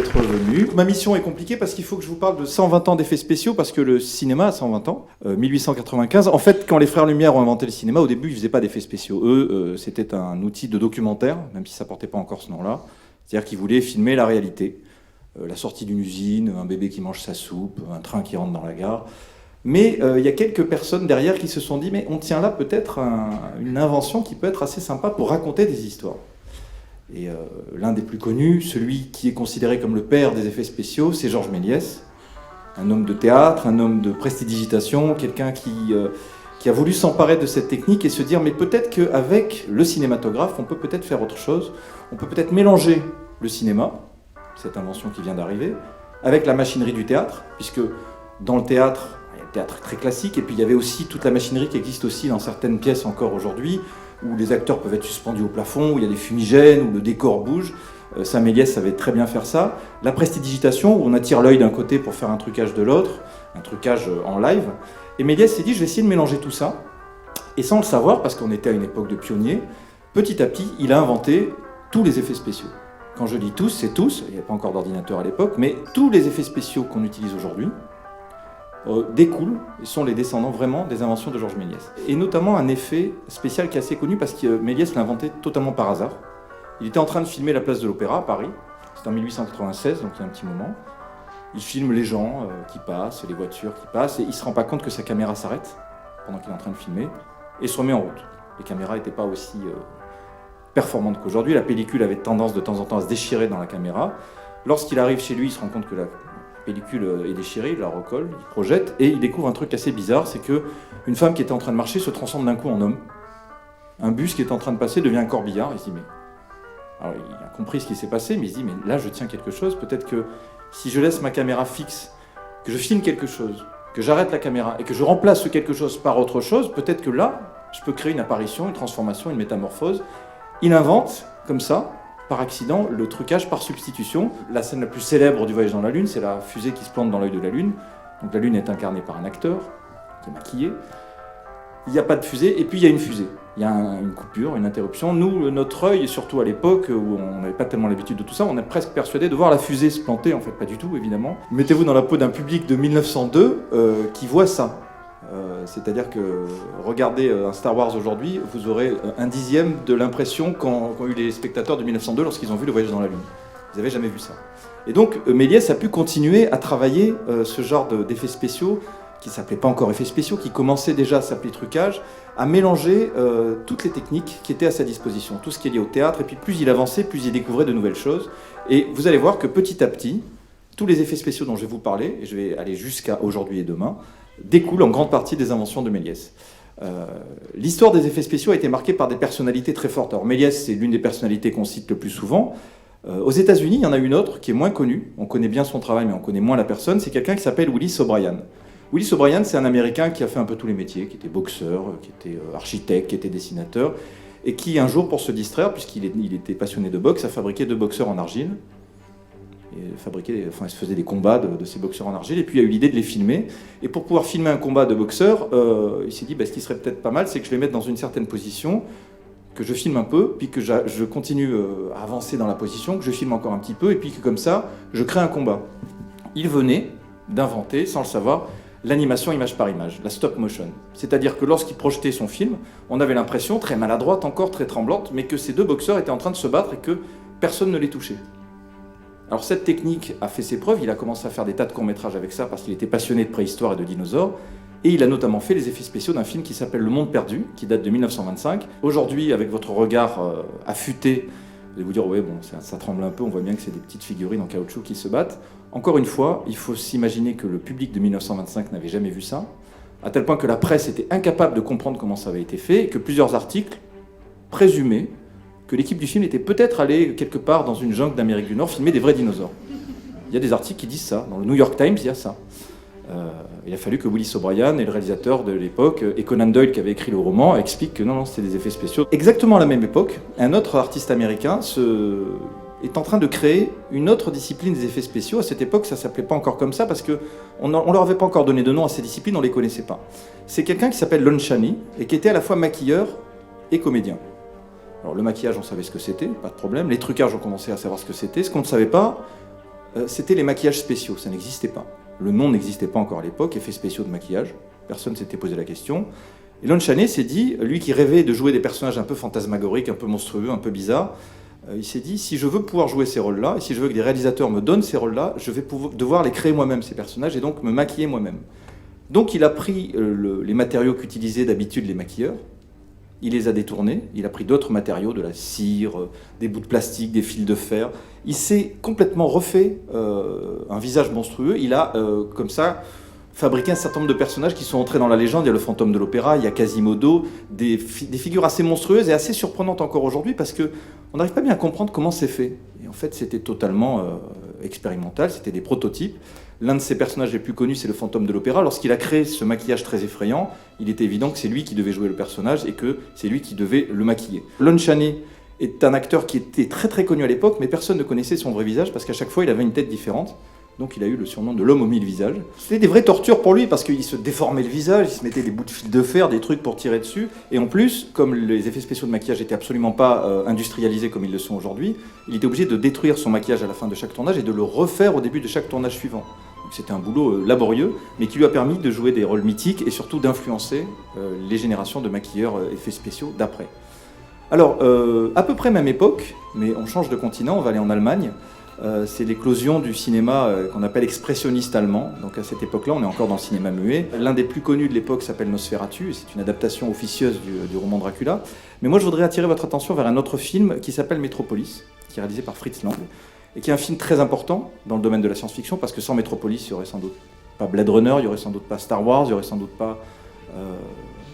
d'être venu. Ma mission est compliquée parce qu'il faut que je vous parle de 120 ans d'effets spéciaux, parce que le cinéma a 120 ans, 1895. En fait, quand les frères Lumière ont inventé le cinéma, au début, ils ne faisaient pas d'effets spéciaux. Eux, c'était un outil de documentaire, même si ça ne portait pas encore ce nom-là. C'est-à-dire qu'ils voulaient filmer la réalité. La sortie d'une usine, un bébé qui mange sa soupe, un train qui rentre dans la gare. Mais il y a quelques personnes derrière qui se sont dit « mais on tient là peut-être une invention qui peut être assez sympa pour raconter des histoires ». Et l'un des plus connus, celui qui est considéré comme le père des effets spéciaux, c'est Georges Méliès, un homme de théâtre, un homme de prestidigitation, quelqu'un qui a voulu s'emparer de cette technique et se dire « mais peut-être qu'avec le cinématographe, on peut peut-être faire autre chose, on peut peut-être mélanger le cinéma », cette invention qui vient d'arriver, avec la machinerie du théâtre, puisque dans le théâtre, il y a le théâtre très classique, et puis il y avait aussi toute la machinerie qui existe aussi dans certaines pièces encore aujourd'hui, où les acteurs peuvent être suspendus au plafond, où il y a des fumigènes, où le décor bouge. Méliès savait très bien faire ça. La prestidigitation, où on attire l'œil d'un côté pour faire un trucage de l'autre, un trucage en live. Et Méliès s'est dit, je vais essayer de mélanger tout ça. Et sans le savoir, parce qu'on était à une époque de pionniers, petit à petit, il a inventé tous les effets spéciaux. Quand je dis tous, c'est tous, il n'y avait pas encore d'ordinateur à l'époque, mais tous les effets spéciaux qu'on utilise aujourd'hui découlent et sont les descendants vraiment des inventions de Georges Méliès. Et notamment un effet spécial qui est assez connu parce que Méliès l'a inventé totalement par hasard. Il était en train de filmer la place de l'Opéra à Paris, c'est en 1896, donc il y a un petit moment. Il filme les gens qui passent, les voitures qui passent, et il ne se rend pas compte que sa caméra s'arrête pendant qu'il est en train de filmer et se remet en route. Les caméras n'étaient pas aussi performante qu'aujourd'hui. La pellicule avait tendance de temps en temps à se déchirer dans la caméra. Lorsqu'il arrive chez lui, il se rend compte que la pellicule est déchirée, il la recolle, il projette, et il découvre un truc assez bizarre, c'est qu'une femme qui était en train de marcher se transforme d'un coup en homme. Un bus qui est en train de passer devient un corbillard, il se dit mais... Alors il a compris ce qui s'est passé, mais il se dit mais là je tiens quelque chose, peut-être que si je laisse ma caméra fixe, que je filme quelque chose, que j'arrête la caméra et que je remplace ce quelque chose par autre chose, peut-être que là, je peux créer une apparition, une transformation, une métamorphose. Il invente, comme ça, par accident, le trucage par substitution. La scène la plus célèbre du voyage dans la Lune, c'est la fusée qui se plante dans l'œil de la Lune. Donc la Lune est incarnée par un acteur qui est maquillé. Il n'y a pas de fusée, et puis il y a une fusée. Il y a une coupure, une interruption. Nous, notre œil, surtout à l'époque où on n'avait pas tellement l'habitude de tout ça, on est presque persuadé de voir la fusée se planter, en fait pas du tout, évidemment. Mettez-vous dans la peau d'un public de 1902 qui voit ça. C'est-à-dire que regardez un Star Wars aujourd'hui, vous aurez un dixième de l'impression qu'ont eu les spectateurs de 1902 lorsqu'ils ont vu le voyage dans la Lune. Ils n'avaient jamais vu ça. Et donc Méliès a pu continuer à travailler ce genre d'effets spéciaux, qui ne s'appelaient pas encore effets spéciaux, qui commençaient déjà à s'appeler trucage, à mélanger toutes les techniques qui étaient à sa disposition, tout ce qui est lié au théâtre, et puis plus il avançait, plus il découvrait de nouvelles choses. Et vous allez voir que petit à petit, tous les effets spéciaux dont je vais vous parler, et je vais aller jusqu'à aujourd'hui et demain, découle en grande partie des inventions de Méliès. L'histoire des effets spéciaux a été marquée par des personnalités très fortes. Alors Méliès, c'est l'une des personnalités qu'on cite le plus souvent. Aux États-Unis, il y en a une autre qui est moins connue. On connaît bien son travail, mais on connaît moins la personne. C'est quelqu'un qui s'appelle Willis O'Brien. Willis O'Brien, c'est un Américain qui a fait un peu tous les métiers, qui était boxeur, qui était architecte, qui était dessinateur, et qui, un jour, pour se distraire, puisqu'il était passionné de boxe, a fabriqué 2 boxeurs en argile. Il se faisait des combats de ces boxeurs en argile, et puis il a eu l'idée de les filmer. Et pour pouvoir filmer un combat de boxeurs, il s'est dit ce qui serait peut-être pas mal, c'est que je les mette dans une certaine position, que je filme un peu, puis que je continue à avancer dans la position, que je filme encore un petit peu, et puis que comme ça, je crée un combat. Il venait d'inventer, sans le savoir, l'animation image par image, la stop motion. C'est-à-dire que lorsqu'il projetait son film, on avait l'impression, très maladroite encore, très tremblante, mais que ces 2 boxeurs étaient en train de se battre et que personne ne les touchait. Alors cette technique a fait ses preuves, il a commencé à faire des tas de courts-métrages avec ça parce qu'il était passionné de préhistoire et de dinosaures, et il a notamment fait les effets spéciaux d'un film qui s'appelle Le Monde Perdu, qui date de 1925. Aujourd'hui, avec votre regard affûté, vous allez vous dire, ouais, bon, ça tremble un peu, on voit bien que c'est des petites figurines en caoutchouc qui se battent. Encore une fois, il faut s'imaginer que le public de 1925 n'avait jamais vu ça, à tel point que la presse était incapable de comprendre comment ça avait été fait, et que plusieurs articles présumaient que l'équipe du film était peut-être allée quelque part dans une jungle d'Amérique du Nord filmer des vrais dinosaures. Il y a des articles qui disent ça. Dans le New York Times, il y a ça. Il a fallu que Willis O'Brien et le réalisateur de l'époque, et Conan Doyle qui avait écrit le roman, expliquent que non, c'était des effets spéciaux. Exactement à la même époque, un autre artiste américain est en train de créer une autre discipline des effets spéciaux. À cette époque, ça ne s'appelait pas encore comme ça parce qu'on ne leur avait pas encore donné de nom à ces disciplines, on ne les connaissait pas. C'est quelqu'un qui s'appelle Lon Chaney et qui était à la fois maquilleur et comédien. Alors le maquillage, on savait ce que c'était, pas de problème. Les trucages, on commençait à savoir ce que c'était. Ce qu'on ne savait pas, c'était les maquillages spéciaux, ça n'existait pas. Le nom n'existait pas encore à l'époque, effets spéciaux de maquillage, personne ne s'était posé la question. Et Lon Chaney s'est dit, lui qui rêvait de jouer des personnages un peu fantasmagoriques, un peu monstrueux, un peu bizarres, il s'est dit, si je veux pouvoir jouer ces rôles-là, et si je veux que des réalisateurs me donnent ces rôles-là, je vais devoir les créer moi-même, ces personnages, et donc me maquiller moi-même. Donc il a pris les matériaux qu'utilisaient d'habitude les maquilleurs, il les a détournés, il a pris d'autres matériaux, de la cire, des bouts de plastique, des fils de fer. Il s'est complètement refait un visage monstrueux. Il a, comme ça, fabriqué un certain nombre de personnages qui sont entrés dans la légende. Il y a le fantôme de l'opéra, il y a Quasimodo, des figures assez monstrueuses et assez surprenantes encore aujourd'hui parce qu'on n'arrive pas bien à comprendre comment c'est fait. Et en fait, c'était totalement expérimental, c'était des prototypes. L'un de ses personnages les plus connus, c'est le fantôme de l'opéra. Lorsqu'il a créé ce maquillage très effrayant, il était évident que c'est lui qui devait jouer le personnage et que c'est lui qui devait le maquiller. Lon Chaney est un acteur qui était très très connu à l'époque, mais personne ne connaissait son vrai visage parce qu'à chaque fois il avait une tête différente. Donc il a eu le surnom de l'homme aux 1000 visages. C'était des vraies tortures pour lui parce qu'il se déformait le visage, il se mettait des bouts de fil de fer, des trucs pour tirer dessus. Et en plus, comme les effets spéciaux de maquillage n'étaient absolument pas industrialisés comme ils le sont aujourd'hui, il était obligé de détruire son maquillage à la fin de chaque tournage et de le refaire au début de chaque tournage suivant. Donc c'était un boulot laborieux, mais qui lui a permis de jouer des rôles mythiques et surtout d'influencer les générations de maquilleurs effets spéciaux d'après. Alors, à peu près même époque, mais on change de continent, on va aller en Allemagne. C'est l'éclosion du cinéma qu'on appelle expressionniste allemand. Donc à cette époque-là, on est encore dans le cinéma muet. L'un des plus connus de l'époque s'appelle Nosferatu, et c'est une adaptation officieuse du roman Dracula. Mais moi, je voudrais attirer votre attention vers un autre film qui s'appelle Metropolis, qui est réalisé par Fritz Lang, et qui est un film très important dans le domaine de la science-fiction, parce que sans Metropolis, il n'y aurait sans doute pas Blade Runner, il n'y aurait sans doute pas Star Wars, il n'y aurait sans doute pas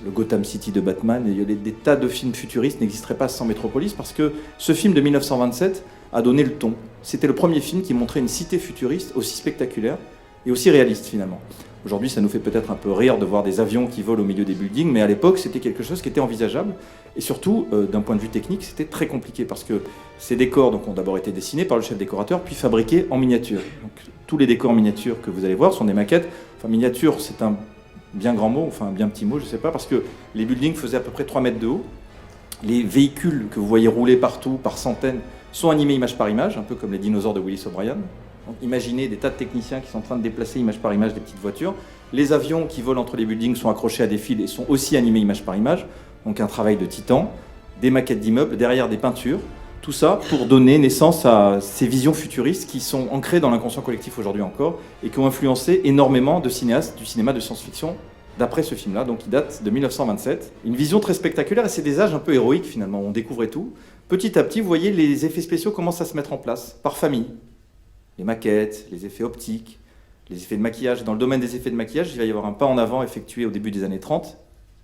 le Gotham City de Batman, et des tas de films futuristes n'existeraient pas sans Metropolis, parce que ce film de 1927 a donné le ton. C'était le premier film qui montrait une cité futuriste aussi spectaculaire et aussi réaliste finalement. Aujourd'hui, ça nous fait peut-être un peu rire de voir des avions qui volent au milieu des buildings, mais à l'époque, c'était quelque chose qui était envisageable. Et surtout, d'un point de vue technique, c'était très compliqué parce que ces décors donc, ont d'abord été dessinés par le chef décorateur, puis fabriqués en miniature. Donc, tous les décors en miniature que vous allez voir sont des maquettes. Enfin, miniature, c'est un bien grand mot, enfin un bien petit mot, je ne sais pas, parce que les buildings faisaient à peu près 3 mètres de haut. Les véhicules que vous voyez rouler partout, par centaines, sont animés image par image, un peu comme les dinosaures de Willis O'Brien. Donc, imaginez des tas de techniciens qui sont en train de déplacer image par image des petites voitures. Les avions qui volent entre les buildings sont accrochés à des fils et sont aussi animés image par image. Donc un travail de titan, des maquettes d'immeubles, derrière des peintures. Tout ça pour donner naissance à ces visions futuristes qui sont ancrées dans l'inconscient collectif aujourd'hui encore et qui ont influencé énormément de cinéastes du cinéma de science-fiction d'après ce film-là, donc qui date de 1927. Une vision très spectaculaire et c'est des âges un peu héroïques finalement, on découvrait tout. Petit à petit, vous voyez, les effets spéciaux commencent à se mettre en place, par famille. Les maquettes, les effets optiques, les effets de maquillage. Dans le domaine des effets de maquillage, il va y avoir un pas en avant effectué au début des années 30.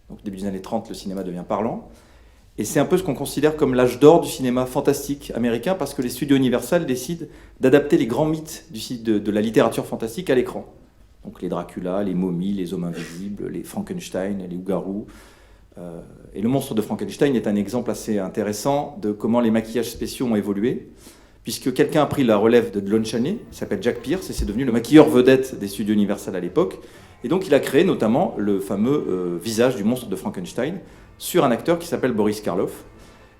Donc, au début des années 30, le cinéma devient parlant. Et c'est un peu ce qu'on considère comme l'âge d'or du cinéma fantastique américain, parce que les studios Universal décident d'adapter les grands mythes de la littérature fantastique à l'écran. Donc les Dracula, les momies, les hommes invisibles, les Frankenstein, les loups-garous. Et le monstre de Frankenstein est un exemple assez intéressant de comment les maquillages spéciaux ont évolué, puisque quelqu'un a pris la relève de Lon Chaney, il s'appelle Jack Pierce, et c'est devenu le maquilleur vedette des studios Universal à l'époque. Et donc il a créé notamment le fameux visage du monstre de Frankenstein sur un acteur qui s'appelle Boris Karloff.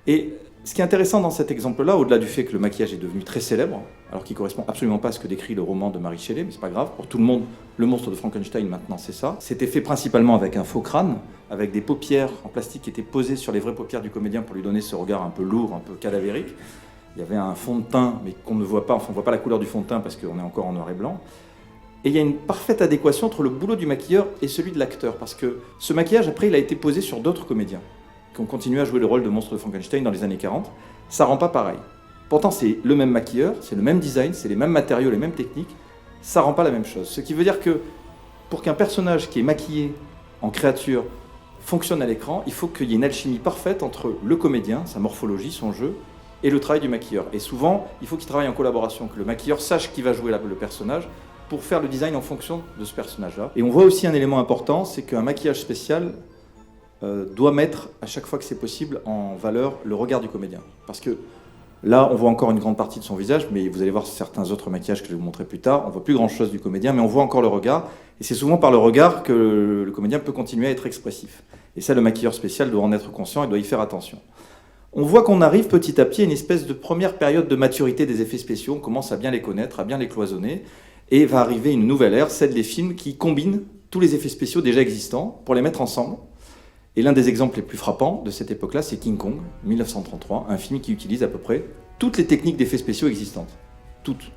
Et ce qui est intéressant dans cet exemple-là, au-delà du fait que le maquillage est devenu très célèbre, alors qu'il ne correspond absolument pas à ce que décrit le roman de Mary Shelley, mais c'est pas grave, pour tout le monde, le monstre de Frankenstein maintenant c'est ça. C'était fait principalement avec un faux crâne, avec des paupières en plastique qui étaient posées sur les vraies paupières du comédien pour lui donner ce regard un peu lourd, un peu cadavérique. Il y avait un fond de teint, mais qu'on ne voit pas, enfin on ne voit pas la couleur du fond de teint parce qu'on est encore en noir et blanc. Et il y a une parfaite adéquation entre le boulot du maquilleur et celui de l'acteur, parce que ce maquillage, après, il a été posé sur d'autres comédiens qui ont continué à jouer le rôle de monstre de Frankenstein dans les années 40. Ça rend pas pareil. Pourtant, c'est le même maquilleur, c'est le même design, c'est les mêmes matériaux, les mêmes techniques. Ça rend pas la même chose. Ce qui veut dire que pour qu'un personnage qui est maquillé en créature fonctionne à l'écran, il faut qu'il y ait une alchimie parfaite entre le comédien, sa morphologie, son jeu, et le travail du maquilleur. Et souvent, il faut qu'il travaille en collaboration, que le maquilleur sache qui va jouer le personnage pour faire le design en fonction de ce personnage-là. Et on voit aussi un élément important, c'est qu'un maquillage spécial doit mettre, à chaque fois que c'est possible, en valeur le regard du comédien. Parce que là, on voit encore une grande partie de son visage, mais vous allez voir certains autres maquillages que je vais vous montrer plus tard, on voit plus grand-chose du comédien, mais on voit encore le regard, et c'est souvent par le regard que le comédien peut continuer à être expressif. Et ça, le maquilleur spécial doit en être conscient et doit y faire attention. On voit qu'on arrive petit à petit à une espèce de première période de maturité des effets spéciaux, on commence à bien les connaître, à bien les cloisonner, et va arriver une nouvelle ère, celle des films qui combinent tous les effets spéciaux déjà existants pour les mettre ensemble. Et l'un des exemples les plus frappants de cette époque-là, c'est King Kong, 1933, un film qui utilise à peu près toutes les techniques d'effets spéciaux existantes. Toutes.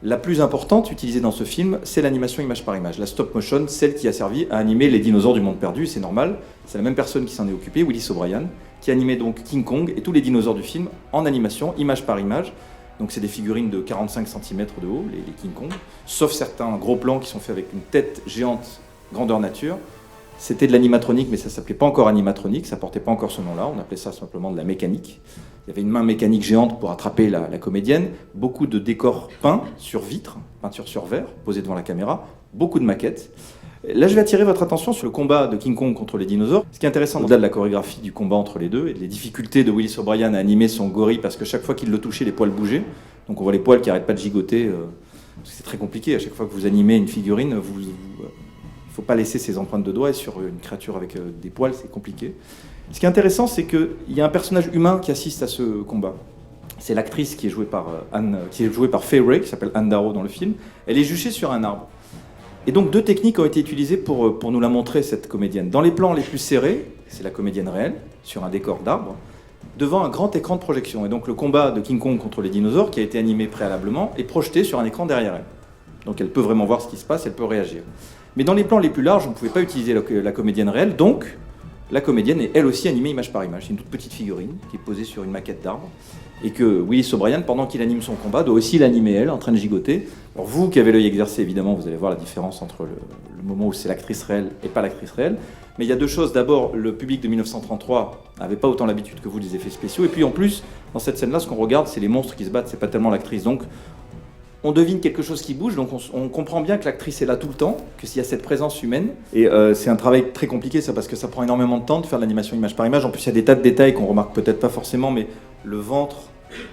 La plus importante utilisée dans ce film, c'est l'animation image par image, la stop motion, celle qui a servi à animer les dinosaures du monde perdu, c'est normal, c'est la même personne qui s'en est occupée, Willis O'Brien, qui animait donc King Kong et tous les dinosaures du film en animation, image par image. Donc c'est des figurines de 45 cm de haut, les King Kong, sauf certains gros plans qui sont faits avec une tête géante grandeur nature. C'était de l'animatronique, mais ça ne s'appelait pas encore animatronique, ça ne portait pas encore ce nom-là, on appelait ça simplement de la mécanique. Il y avait une main mécanique géante pour attraper la comédienne, beaucoup de décors peints sur vitre, peinture sur verre, posés devant la caméra, beaucoup de maquettes. Là, je vais attirer votre attention sur le combat de King Kong contre les dinosaures. Ce qui est intéressant, au-delà de la chorégraphie du combat entre les deux, et les difficultés de Willis O'Brien à animer son gorille, parce que chaque fois qu'il le touchait, les poils bougeaient. Donc on voit les poils qui n'arrêtent pas de gigoter. C'est très compliqué, à chaque fois que vous animez une figurine, il ne faut pas laisser ses empreintes de doigts, et sur une créature avec des poils, c'est compliqué. Ce qui est intéressant, c'est qu'il y a un personnage humain qui assiste à ce combat. C'est l'actrice qui est jouée par Fay Wray, qui s'appelle Anne Darrow dans le film. Elle est juchée sur un arbre. Et donc deux techniques ont été utilisées pour nous la montrer, cette comédienne. Dans les plans les plus serrés, c'est la comédienne réelle, sur un décor d'arbre, devant un grand écran de projection. Et donc le combat de King Kong contre les dinosaures, qui a été animé préalablement, est projeté sur un écran derrière elle. Donc elle peut vraiment voir ce qui se passe, elle peut réagir. Mais dans les plans les plus larges, on ne pouvait pas utiliser la comédienne réelle, donc la comédienne est elle aussi animée image par image. C'est une toute petite figurine qui est posée sur une maquette d'arbre et que Willis O'Brien, pendant qu'il anime son combat, doit aussi l'animer elle, en train de gigoter. Alors vous qui avez l'œil exercé, évidemment, vous allez voir la différence entre le moment où c'est l'actrice réelle et pas l'actrice réelle. Mais il y a deux choses. D'abord, le public de 1933 n'avait pas autant l'habitude que vous des effets spéciaux. Et puis en plus, dans cette scène-là, ce qu'on regarde, c'est les monstres qui se battent, c'est pas tellement l'actrice. Donc on devine quelque chose qui bouge, donc on comprend bien que l'actrice est là tout le temps, que s'il y a cette présence humaine. Et c'est un travail très compliqué, ça, parce que ça prend énormément de temps de faire de l'animation image par image. En plus, il y a des tas de détails qu'on remarque peut-être pas forcément, mais le ventre,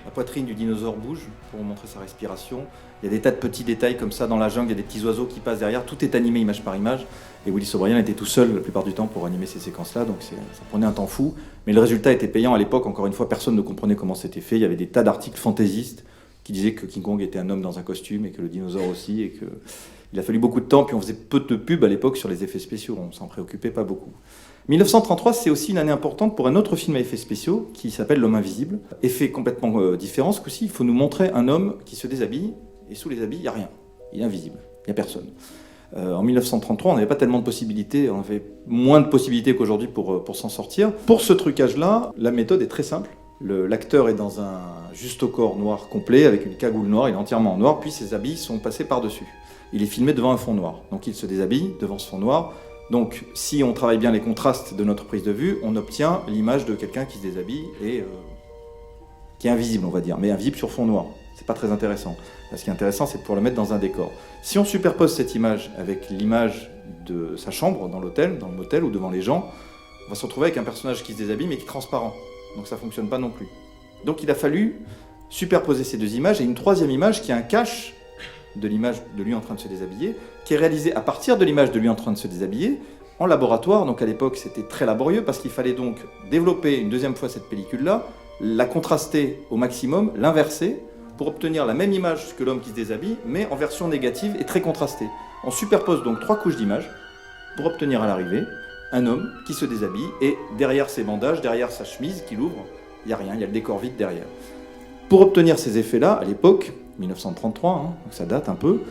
la poitrine du dinosaure bouge pour vous montrer sa respiration. Il y a des tas de petits détails comme ça dans la jungle, il y a des petits oiseaux qui passent derrière. Tout est animé image par image. Et Willis O'Brien était tout seul la plupart du temps pour animer ces séquences-là, donc ça prenait un temps fou. Mais le résultat était payant à l'époque. Encore une fois, personne ne comprenait comment c'était fait. Il y avait des tas d'articles fantaisistes qui disait que King Kong était un homme dans un costume et que le dinosaure aussi, et qu'il a fallu beaucoup de temps, puis on faisait peu de pubs à l'époque sur les effets spéciaux, on s'en préoccupait pas beaucoup. 1933, c'est aussi une année importante pour un autre film à effets spéciaux qui s'appelle L'Homme Invisible. Effet complètement différent, ce coup-ci, il faut nous montrer un homme qui se déshabille, et sous les habits, il n'y a rien, il est invisible, il n'y a personne. En 1933, on n'avait pas tellement de possibilités, on avait moins de possibilités qu'aujourd'hui pour s'en sortir. Pour ce trucage-là, la méthode est très simple. L'acteur est dans un juste au corps noir complet, avec une cagoule noire, il est entièrement en noir, puis ses habits sont passés par-dessus. Il est filmé devant un fond noir, donc il se déshabille devant ce fond noir. Donc si on travaille bien les contrastes de notre prise de vue, on obtient l'image de quelqu'un qui se déshabille et qui est invisible, on va dire, mais invisible sur fond noir. C'est pas très intéressant. Là, ce qui est intéressant, c'est de pouvoir le mettre dans un décor. Si on superpose cette image avec l'image de sa chambre dans l'hôtel, dans le motel ou devant les gens, on va se retrouver avec un personnage qui se déshabille mais qui est transparent. Donc ça ne fonctionne pas non plus. Donc il a fallu superposer ces deux images et une troisième image qui est un cache de l'image de lui en train de se déshabiller, qui est réalisée à partir de l'image de lui en train de se déshabiller en laboratoire. Donc à l'époque c'était très laborieux parce qu'il fallait donc développer une deuxième fois cette pellicule-là, la contraster au maximum, l'inverser pour obtenir la même image que l'homme qui se déshabille mais en version négative et très contrastée. On superpose donc 3 couches d'images pour obtenir à l'arrivée un homme qui se déshabille et derrière ses bandages, derrière sa chemise qu'il ouvre, il n'y a rien, il y a le décor vide derrière. Pour obtenir ces effets-là, à l'époque, 1933, donc ça date un peu,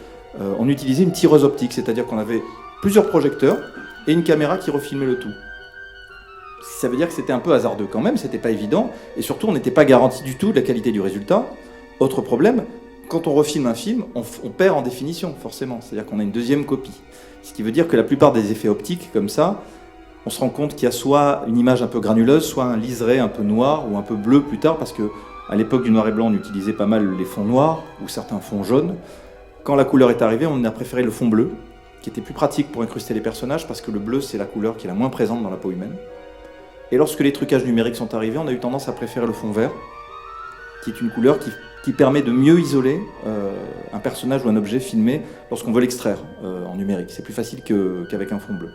on utilisait une tireuse optique, c'est-à-dire qu'on avait plusieurs projecteurs et une caméra qui refilmait le tout. Ça veut dire que c'était un peu hasardeux quand même, c'était pas évident, et surtout on n'était pas garanti du tout de la qualité du résultat. Autre problème, quand on refilme un film, on perd en définition, forcément, c'est-à-dire qu'on a une deuxième copie. Ce qui veut dire que la plupart des effets optiques, comme ça, on se rend compte qu'il y a soit une image un peu granuleuse, soit un liseré un peu noir ou un peu bleu plus tard, parce qu'à l'époque du noir et blanc, on utilisait pas mal les fonds noirs ou certains fonds jaunes. Quand la couleur est arrivée, on a préféré le fond bleu, qui était plus pratique pour incruster les personnages, parce que le bleu, c'est la couleur qui est la moins présente dans la peau humaine. Et lorsque les trucages numériques sont arrivés, on a eu tendance à préférer le fond vert, qui est une couleur qui permet de mieux isoler un personnage ou un objet filmé lorsqu'on veut l'extraire en numérique. C'est plus facile qu'avec un fond bleu.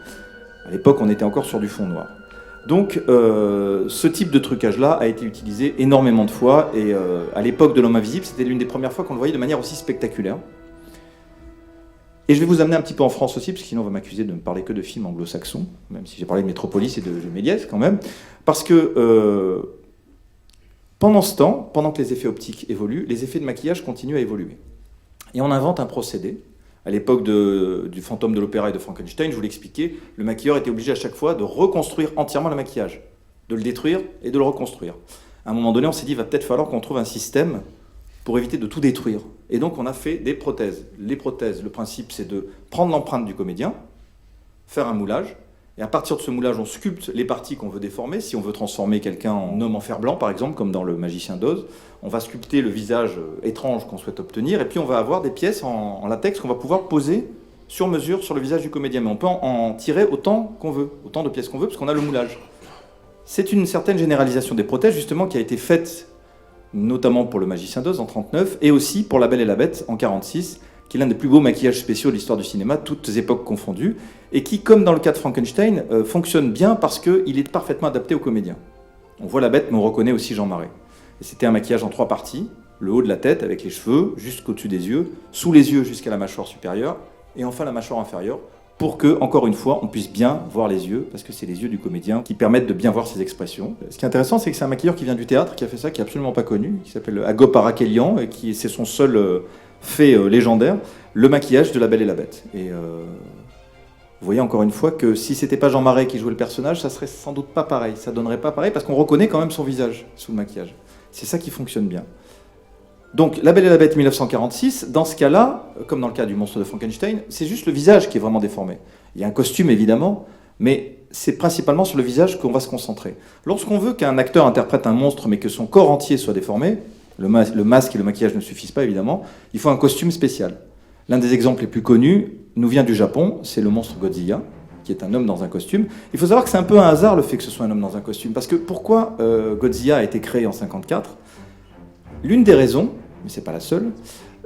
À l'époque, on était encore sur du fond noir. Donc ce type de trucage-là a été utilisé énormément de fois, et à l'époque de L'Homme Invisible, c'était l'une des premières fois qu'on le voyait de manière aussi spectaculaire. Et je vais vous amener un petit peu en France aussi, parce que sinon on va m'accuser de ne parler que de films anglo-saxons, même si j'ai parlé de Métropolis et de Méliès quand même, parce que pendant ce temps, pendant que les effets optiques évoluent, les effets de maquillage continuent à évoluer. Et on invente un procédé. À l'époque du fantôme de l'opéra et de Frankenstein, je vous l'expliquais, le maquilleur était obligé à chaque fois de reconstruire entièrement le maquillage, de le détruire et de le reconstruire. À un moment donné, on s'est dit, il va peut-être falloir qu'on trouve un système pour éviter de tout détruire. Et donc on a fait des prothèses. Les prothèses, le principe, c'est de prendre l'empreinte du comédien, faire un moulage, et à partir de ce moulage, on sculpte les parties qu'on veut déformer. Si on veut transformer quelqu'un en homme en fer blanc, par exemple, comme dans Le Magicien d'Oz, on va sculpter le visage étrange qu'on souhaite obtenir, et puis on va avoir des pièces en latex qu'on va pouvoir poser sur mesure sur le visage du comédien. Mais on peut en tirer autant qu'on veut, autant de pièces qu'on veut, parce qu'on a le moulage. C'est une certaine généralisation des prothèses, justement, qui a été faite notamment pour Le Magicien d'Oz en 1939, et aussi pour La Belle et la Bête en 1946, qui est l'un des plus beaux maquillages spéciaux de l'histoire du cinéma, toutes époques confondues, et qui, comme dans le cas de Frankenstein, fonctionne bien parce qu'il est parfaitement adapté aux comédiens. On voit la bête, mais on reconnaît aussi Jean Marais. Et c'était un maquillage en 3 parties, le haut de la tête avec les cheveux jusqu'au-dessus des yeux, sous les yeux jusqu'à la mâchoire supérieure, et enfin la mâchoire inférieure, pour que, encore une fois, on puisse bien voir les yeux, parce que c'est les yeux du comédien qui permettent de bien voir ses expressions. Ce qui est intéressant, c'est que c'est un maquilleur qui vient du théâtre, qui a fait ça, qui est absolument pas connu, qui s'appelle Agop Arakelian, et qui c'est son seul fait légendaire, le maquillage de La Belle et la Bête. Et vous voyez encore une fois que si c'était pas Jean Marais qui jouait le personnage, ça serait sans doute pas pareil, ça donnerait pas pareil, parce qu'on reconnaît quand même son visage sous le maquillage. C'est ça qui fonctionne bien. Donc, La Belle et la Bête 1946, dans ce cas-là, comme dans le cas du monstre de Frankenstein, c'est juste le visage qui est vraiment déformé. Il y a un costume, évidemment, mais c'est principalement sur le visage qu'on va se concentrer. Lorsqu'on veut qu'un acteur interprète un monstre, mais que son corps entier soit déformé, le masque et le maquillage ne suffisent pas, évidemment, il faut un costume spécial. L'un des exemples les plus connus nous vient du Japon, c'est le monstre Godzilla, qui est un homme dans un costume. Il faut savoir que c'est un peu un hasard le fait que ce soit un homme dans un costume, parce que pourquoi Godzilla a été créé en 1954 ? L'une des raisons, mais c'est pas la seule,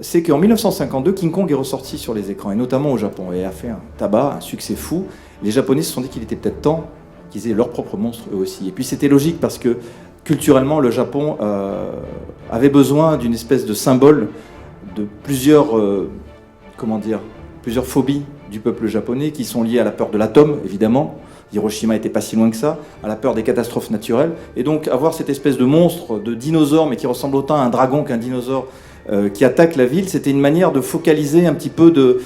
c'est qu'en 1952, King Kong est ressorti sur les écrans, et notamment au Japon, et a fait un tabac, un succès fou. Les Japonais se sont dit qu'il était peut-être temps qu'ils aient leur propre monstre eux aussi. Et puis c'était logique parce que culturellement, le Japon avait besoin d'une espèce de symbole de plusieurs phobies du peuple japonais qui sont liées à la peur de l'atome, évidemment. Hiroshima n'était pas si loin que ça, à la peur des catastrophes naturelles. Et donc avoir cette espèce de monstre, de dinosaure, mais qui ressemble autant à un dragon qu'un dinosaure, qui attaque la ville, c'était une manière de focaliser un petit peu de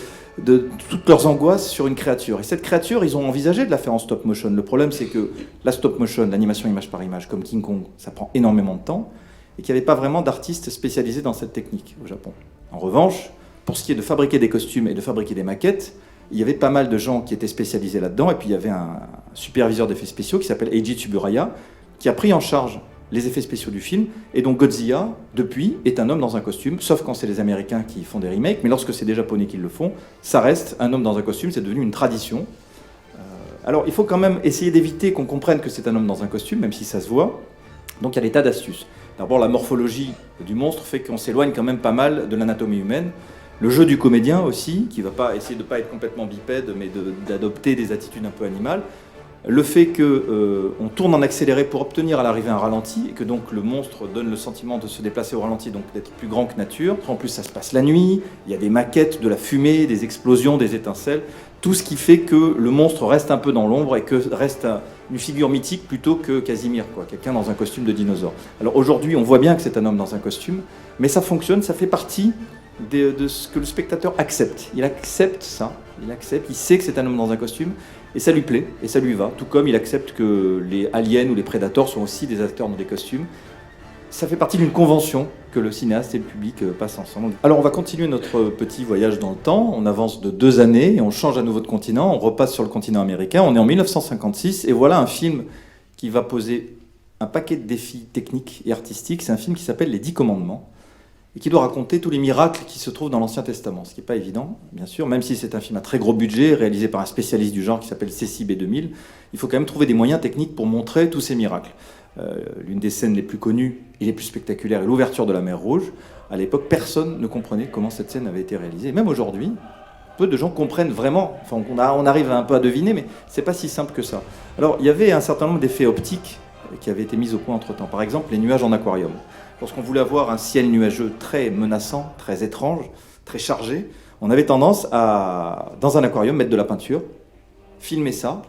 toutes leurs angoisses sur une créature. Et cette créature, ils ont envisagé de la faire en stop motion. Le problème, c'est que la stop motion, l'animation image par image, comme King Kong, ça prend énormément de temps, et qu'il n'y avait pas vraiment d'artistes spécialisés dans cette technique au Japon. En revanche, pour ce qui est de fabriquer des costumes et de fabriquer des maquettes, il y avait pas mal de gens qui étaient spécialisés là-dedans, et puis il y avait un superviseur d'effets spéciaux qui s'appelle Eiji Tsuburaya, qui a pris en charge les effets spéciaux du film, et donc Godzilla, depuis, est un homme dans un costume, sauf quand c'est les Américains qui font des remakes, mais lorsque c'est des Japonais qui le font, ça reste un homme dans un costume, c'est devenu une tradition. Alors il faut quand même essayer d'éviter qu'on comprenne que c'est un homme dans un costume, même si ça se voit, donc il y a des tas d'astuces. D'abord, la morphologie du monstre fait qu'on s'éloigne quand même pas mal de l'anatomie humaine. Le jeu du comédien aussi, qui ne va pas essayer de ne pas être complètement bipède, mais d'adopter des attitudes un peu animales. Le fait qu'on tourne en accéléré pour obtenir à l'arrivée un ralenti, et que donc le monstre donne le sentiment de se déplacer au ralenti, donc d'être plus grand que nature. En plus, ça se passe la nuit, il y a des maquettes, de la fumée, des explosions, des étincelles. Tout ce qui fait que le monstre reste un peu dans l'ombre et que reste une figure mythique plutôt que Casimir, quoi, quelqu'un dans un costume de dinosaure. Alors aujourd'hui, on voit bien que c'est un homme dans un costume, mais ça fonctionne, ça fait partie de ce que le spectateur accepte. Il accepte ça, il sait que c'est un homme dans un costume, et ça lui plaît, et ça lui va, tout comme il accepte que les aliens ou les prédateurs sont aussi des acteurs dans des costumes. Ça fait partie d'une convention que le cinéaste et le public passent ensemble. Alors on va continuer notre petit voyage dans le temps, on avance de 2 années, et on change à nouveau de continent, on repasse sur le continent américain, on est en 1956, et voilà un film qui va poser un paquet de défis techniques et artistiques. C'est un film qui s'appelle Les 10 Commandements, et qui doit raconter tous les miracles qui se trouvent dans l'Ancien Testament, ce qui n'est pas évident, bien sûr, même si c'est un film à très gros budget, réalisé par un spécialiste du genre qui s'appelle Cécile B2000, il faut quand même trouver des moyens techniques pour montrer tous ces miracles. L'une des scènes les plus connues et les plus spectaculaires est l'ouverture de la mer Rouge. À l'époque, personne ne comprenait comment cette scène avait été réalisée. Et même aujourd'hui, peu de gens comprennent vraiment, enfin on arrive un peu à deviner, mais c'est pas si simple que ça. Alors il y avait un certain nombre d'effets optiques qui avaient été mis au point entre-temps. Par exemple, les nuages en aquarium. Lorsqu'on voulait avoir un ciel nuageux très menaçant, très étrange, très chargé, on avait tendance à, dans un aquarium, mettre de la peinture, filmer ça,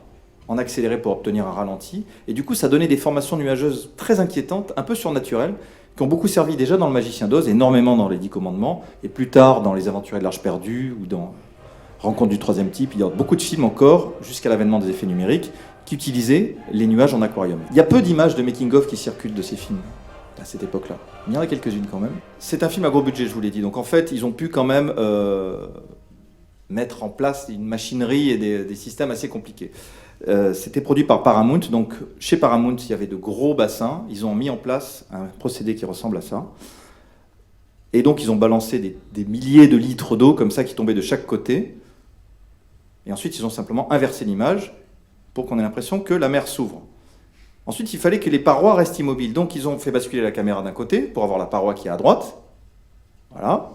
en accéléré pour obtenir un ralenti, et du coup ça donnait des formations nuageuses très inquiétantes, un peu surnaturelles, qui ont beaucoup servi déjà dans Le Magicien d'Oz, énormément dans Les 10 Commandements, et plus tard dans Les Aventuriers de l'Arche perdue, ou dans Rencontre du troisième type. Il y a beaucoup de films encore, jusqu'à l'avènement des effets numériques, qui utilisaient les nuages en aquarium. Il y a peu d'images de making-of qui circulent de ces films à cette époque-là. Il y en a quelques-unes quand même. C'est un film à gros budget, je vous l'ai dit. Donc en fait, ils ont pu quand même mettre en place une machinerie et des systèmes assez compliqués. C'était produit par Paramount. Donc chez Paramount, il y avait de gros bassins. Ils ont mis en place un procédé qui ressemble à ça. Et donc ils ont balancé des milliers de litres d'eau comme ça qui tombaient de chaque côté. Et ensuite, ils ont simplement inversé l'image pour qu'on ait l'impression que la mer s'ouvre. Ensuite, il fallait que les parois restent immobiles. Donc, ils ont fait basculer la caméra d'un côté pour avoir la paroi qui est à droite. Voilà.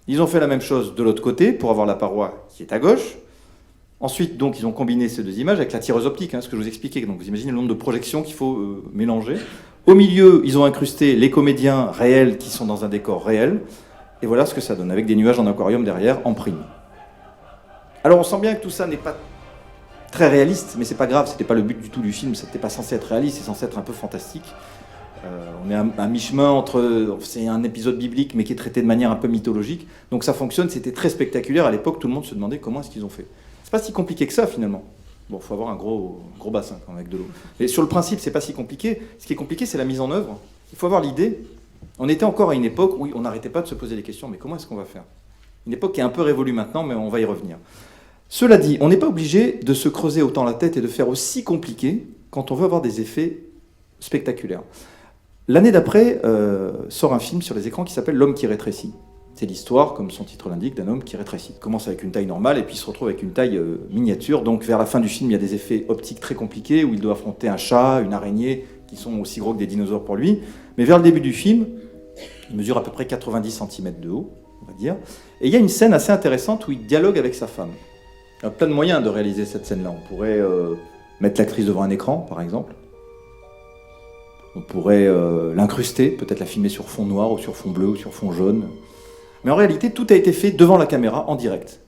Ils ont fait la même chose de l'autre côté pour avoir la paroi qui est à gauche. Ensuite, donc, ils ont combiné ces deux images avec la tireuse optique, ce que je vous expliquais. Donc, vous imaginez le nombre de projections qu'il faut mélanger. Au milieu, ils ont incrusté les comédiens réels qui sont dans un décor réel. Et voilà ce que ça donne, avec des nuages en aquarium derrière, en prime. Alors, on sent bien que tout ça n'est pas très réaliste, mais c'est pas grave, c'était pas le but du tout du film, c'était pas censé être réaliste, c'est censé être un peu fantastique. On est à mi-chemin entre... C'est un épisode biblique, mais qui est traité de manière un peu mythologique, donc ça fonctionne, c'était très spectaculaire. À l'époque, tout le monde se demandait comment est-ce qu'ils ont fait. C'est pas si compliqué que ça, finalement. Bon, faut avoir un gros bassin, quand même, avec de l'eau. Mais sur le principe, c'est pas si compliqué. Ce qui est compliqué, c'est la mise en œuvre. Il faut avoir l'idée. On était encore à une époque où on n'arrêtait pas de se poser des questions, mais comment est-ce qu'on va faire? Une époque qui est un peu révolue maintenant, mais on va y revenir. Cela dit, on n'est pas obligé de se creuser autant la tête et de faire aussi compliqué quand on veut avoir des effets spectaculaires. L'année d'après sort un film sur les écrans qui s'appelle L'homme qui rétrécit. C'est l'histoire, comme son titre l'indique, d'un homme qui rétrécit. Il commence avec une taille normale et puis il se retrouve avec une taille miniature. Donc vers la fin du film, il y a des effets optiques très compliqués où il doit affronter un chat, une araignée, qui sont aussi gros que des dinosaures pour lui. Mais vers le début du film, il mesure à peu près 90 cm de haut, on va dire. Et il y a une scène assez intéressante où il dialogue avec sa femme. Il y a plein de moyens de réaliser cette scène-là. On pourrait mettre l'actrice devant un écran, par exemple. On pourrait l'incruster, peut-être la filmer sur fond noir, ou sur fond bleu, ou sur fond jaune. Mais en réalité, tout a été fait devant la caméra, en direct.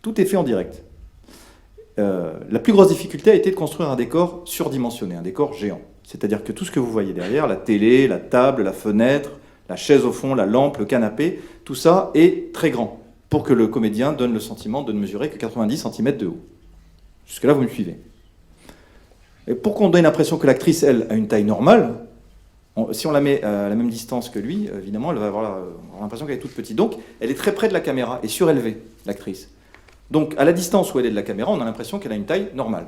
Tout est fait en direct. La plus grosse difficulté a été de construire un décor surdimensionné, un décor géant. C'est-à-dire que tout ce que vous voyez derrière, la télé, la table, la fenêtre, la chaise au fond, la lampe, le canapé, tout ça est très grand, pour que le comédien donne le sentiment de ne mesurer que 90 cm de haut. Jusque-là, vous me suivez. Et pour qu'on donne l'impression que l'actrice, elle, a une taille normale, si on la met à la même distance que lui, évidemment, elle va avoir l'impression qu'elle est toute petite. Donc, elle est très près de la caméra et surélevée, l'actrice. Donc, à la distance où elle est de la caméra, on a l'impression qu'elle a une taille normale.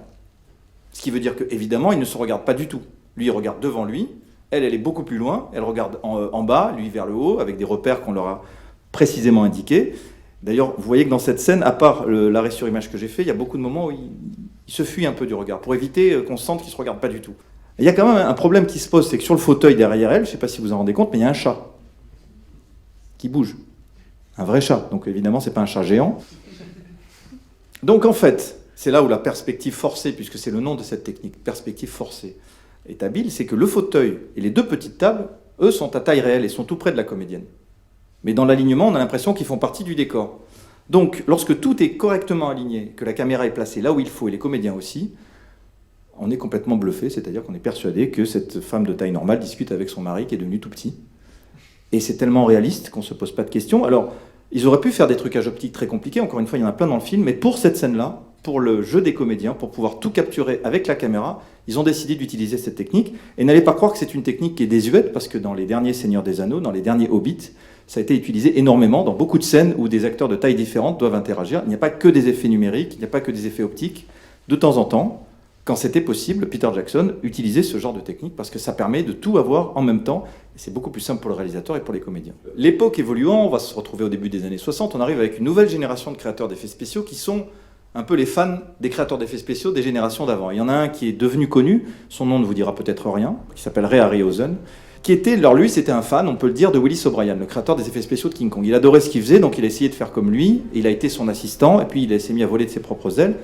Ce qui veut dire qu'évidemment, il ne se regarde pas du tout. Lui, il regarde devant lui. Elle est beaucoup plus loin. Elle regarde en bas, lui vers le haut, avec des repères qu'on leur a précisément indiqués. D'ailleurs, vous voyez que dans cette scène, à part l'arrêt sur image que j'ai fait, il y a beaucoup de moments où il se fuit un peu du regard, pour éviter qu'on sente qu'il ne se regarde pas du tout. Et il y a quand même un problème qui se pose, c'est que sur le fauteuil derrière elle, je ne sais pas si vous en rendez compte, mais il y a un chat qui bouge. Un vrai chat. Donc évidemment, ce n'est pas un chat géant. Donc en fait, c'est là où la perspective forcée, puisque c'est le nom de cette technique, perspective forcée, est habile, c'est que le fauteuil et les deux petites tables, eux, sont à taille réelle et sont tout près de la comédienne. Mais dans l'alignement, on a l'impression qu'ils font partie du décor. Donc, lorsque tout est correctement aligné, que la caméra est placée là où il faut, et les comédiens aussi, on est complètement bluffé, c'est-à-dire qu'on est persuadé que cette femme de taille normale discute avec son mari qui est devenu tout petit. Et c'est tellement réaliste qu'on ne se pose pas de questions. Alors, ils auraient pu faire des trucages optiques très compliqués, encore une fois, il y en a plein dans le film, mais pour cette scène-là, pour le jeu des comédiens, pour pouvoir tout capturer avec la caméra, ils ont décidé d'utiliser cette technique. Et n'allez pas croire que c'est une technique qui est désuète, parce que dans les derniers Seigneurs des Anneaux, dans les derniers Hobbits, ça a été utilisé énormément dans beaucoup de scènes où des acteurs de taille différente doivent interagir. Il n'y a pas que des effets numériques, il n'y a pas que des effets optiques. De temps en temps, quand c'était possible, Peter Jackson utilisait ce genre de technique parce que ça permet de tout avoir en même temps. Et c'est beaucoup plus simple pour le réalisateur et pour les comédiens. L'époque évoluant, on va se retrouver au début des années 60, on arrive avec une nouvelle génération de créateurs d'effets spéciaux qui sont un peu les fans des créateurs d'effets spéciaux des générations d'avant. Il y en a un qui est devenu connu, son nom ne vous dira peut-être rien, qui s'appelle Ray Harryhausen, qui était, alors lui, c'était un fan, on peut le dire, de Willis O'Brien, le créateur des effets spéciaux de King Kong. Il adorait ce qu'il faisait, donc il a essayé de faire comme lui, il a été son assistant, et puis il s'est mis à voler de ses propres ailes,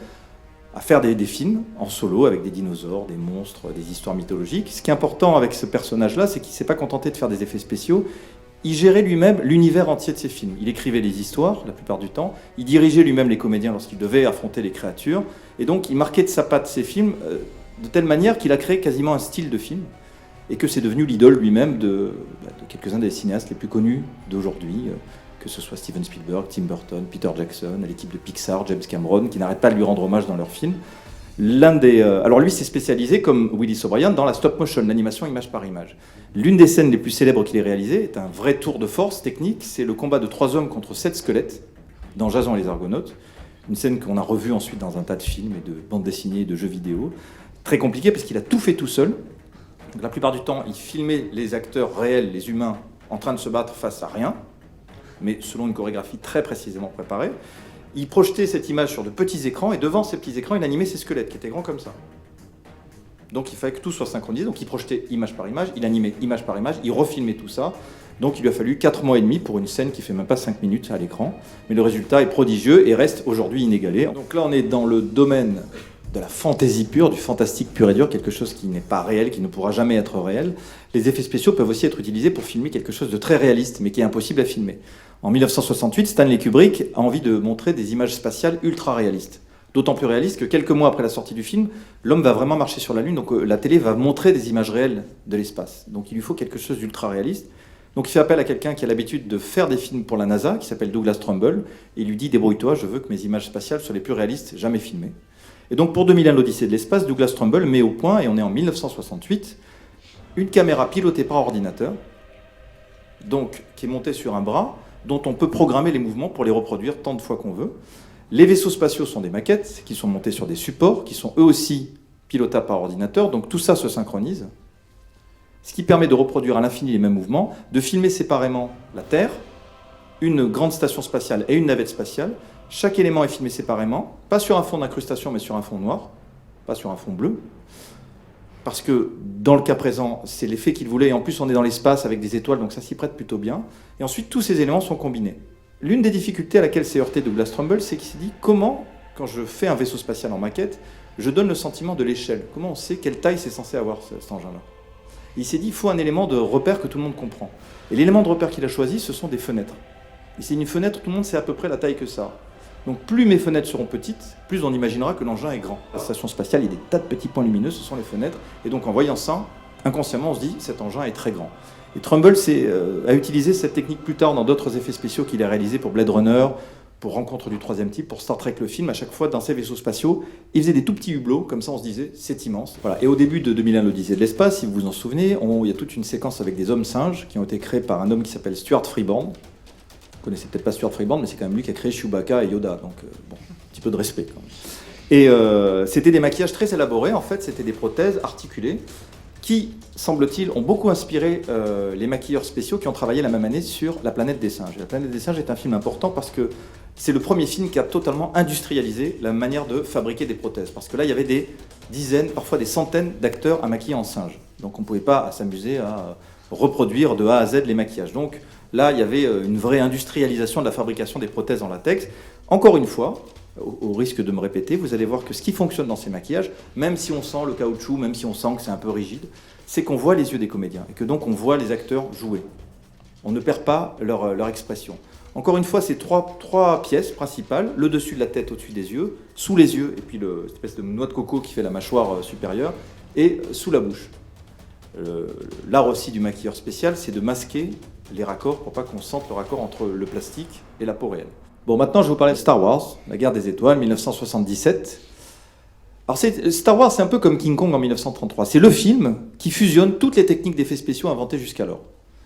à faire des films en solo avec des dinosaures, des monstres, des histoires mythologiques. Ce qui est important avec ce personnage-là, c'est qu'il ne s'est pas contenté de faire des effets spéciaux, il gérait lui-même l'univers entier de ses films. Il écrivait les histoires, la plupart du temps, il dirigeait lui-même les comédiens lorsqu'il devait affronter les créatures, et donc il marquait de sa patte ses films de telle manière qu'il a créé quasiment un style de film, et que c'est devenu l'idole lui-même de quelques-uns des cinéastes les plus connus d'aujourd'hui, que ce soit Steven Spielberg, Tim Burton, Peter Jackson, l'équipe de Pixar, James Cameron, qui n'arrêtent pas de lui rendre hommage dans leurs films. Alors lui s'est spécialisé, comme Willis O'Brien, dans la stop motion, l'animation image par image. L'une des scènes les plus célèbres qu'il ait réalisées est un vrai tour de force technique, c'est le combat de 3 hommes contre 7 squelettes, dans Jason et les Argonautes, une scène qu'on a revue ensuite dans un tas de films et de bandes dessinées et de jeux vidéo. Très compliqué parce qu'il a tout fait tout seul. Donc, la plupart du temps, il filmait les acteurs réels, les humains, en train de se battre face à rien, mais selon une chorégraphie très précisément préparée. Il projetait cette image sur de petits écrans, et devant ces petits écrans, il animait ces squelettes qui étaient grands comme ça. Donc il fallait que tout soit synchronisé, donc il projetait image par image, il animait image par image, il refilmait tout ça. Donc il lui a fallu 4 mois et demi pour une scène qui fait même pas 5 minutes à l'écran. Mais le résultat est prodigieux et reste aujourd'hui inégalé. Donc là on est dans le domaine de la fantaisie pure, du fantastique pur et dur, quelque chose qui n'est pas réel, qui ne pourra jamais être réel. Les effets spéciaux peuvent aussi être utilisés pour filmer quelque chose de très réaliste, mais qui est impossible à filmer. En 1968, Stanley Kubrick a envie de montrer des images spatiales ultra réalistes. D'autant plus réalistes que quelques mois après la sortie du film, l'homme va vraiment marcher sur la Lune, donc la télé va montrer des images réelles de l'espace. Donc il lui faut quelque chose d'ultra réaliste. Donc il fait appel à quelqu'un qui a l'habitude de faire des films pour la NASA, qui s'appelle Douglas Trumbull, et il lui dit « Débrouille-toi, je veux que mes images spatiales soient les plus réalistes jamais filmées ». Et donc pour 2001, l'Odyssée de l'espace, Douglas Trumbull met au point, et on est en 1968, une caméra pilotée par ordinateur, donc qui est montée sur un bras, dont on peut programmer les mouvements pour les reproduire tant de fois qu'on veut. Les vaisseaux spatiaux sont des maquettes qui sont montés sur des supports, qui sont eux aussi pilotables par ordinateur, donc tout ça se synchronise, ce qui permet de reproduire à l'infini les mêmes mouvements, de filmer séparément la Terre, une grande station spatiale et une navette spatiale. Chaque élément est filmé séparément, pas sur un fond d'incrustation, mais sur un fond noir, pas sur un fond bleu, parce que dans le cas présent, c'est l'effet qu'il voulait, et en plus on est dans l'espace avec des étoiles, donc ça s'y prête plutôt bien. Et ensuite, tous ces éléments sont combinés. L'une des difficultés à laquelle s'est heurté Douglas Trumbull, c'est qu'il s'est dit comment, quand je fais un vaisseau spatial en maquette, je donne le sentiment de l'échelle. Comment on sait quelle taille c'est censé avoir cet engin-là? Il s'est dit, il faut un élément de repère que tout le monde comprend. Et l'élément de repère qu'il a choisi, ce sont des fenêtres. Et c'est une fenêtre, tout le monde sait à peu près la taille que ça. Donc plus mes fenêtres seront petites, plus on imaginera que l'engin est grand. La station spatiale, il y a des tas de petits points lumineux, ce sont les fenêtres. Et donc en voyant ça, inconsciemment, on se dit, cet engin est très grand. Et Trumbull a utilisé cette technique plus tard dans d'autres effets spéciaux qu'il a réalisés pour Blade Runner, pour Rencontre du troisième type, pour Star Trek le film. À chaque fois, dans ces vaisseaux spatiaux, il faisait des tout petits hublots, comme ça on se disait, c'est immense. Voilà. Et au début de 2001, l'Odyssée de l'espace, si vous vous en souvenez, il y a toute une séquence avec des hommes singes qui ont été créés par un homme qui s'appelle Stuart Freeborn. Vous connaissez peut-être pas Stuart Freeborn, mais c'est quand même lui qui a créé Chewbacca et Yoda, donc bon, un petit peu de respect quand même. Et c'était des maquillages très élaborés, en fait, c'était des prothèses articulées qui, semble-t-il, ont beaucoup inspiré les maquilleurs spéciaux qui ont travaillé la même année sur La planète des singes. La planète des singes est un film important parce que c'est le premier film qui a totalement industrialisé la manière de fabriquer des prothèses. Parce que là, il y avait des dizaines, parfois des centaines d'acteurs à maquiller en singe. Donc on ne pouvait pas s'amuser à reproduire de A à Z les maquillages. Donc là, il y avait une vraie industrialisation de la fabrication des prothèses en latex. Encore une fois, au risque de me répéter, vous allez voir que ce qui fonctionne dans ces maquillages, même si on sent le caoutchouc, même si on sent que c'est un peu rigide, c'est qu'on voit les yeux des comédiens et que donc on voit les acteurs jouer. On ne perd pas leur expression. Encore une fois, c'est trois pièces principales, le dessus de la tête au-dessus des yeux, sous les yeux, et puis l'espèce de noix de coco qui fait la mâchoire supérieure, et sous la bouche. L'art aussi du maquilleur spécial, c'est de masquer les raccords pour pas qu'on sente le raccord entre le plastique et la peau réelle. Bon, maintenant je vais vous parler de Star Wars, la guerre des étoiles, 1977. Alors Star Wars, c'est un peu comme King Kong en 1933. C'est le film qui fusionne toutes les techniques d'effets spéciaux inventées jusqu'alors.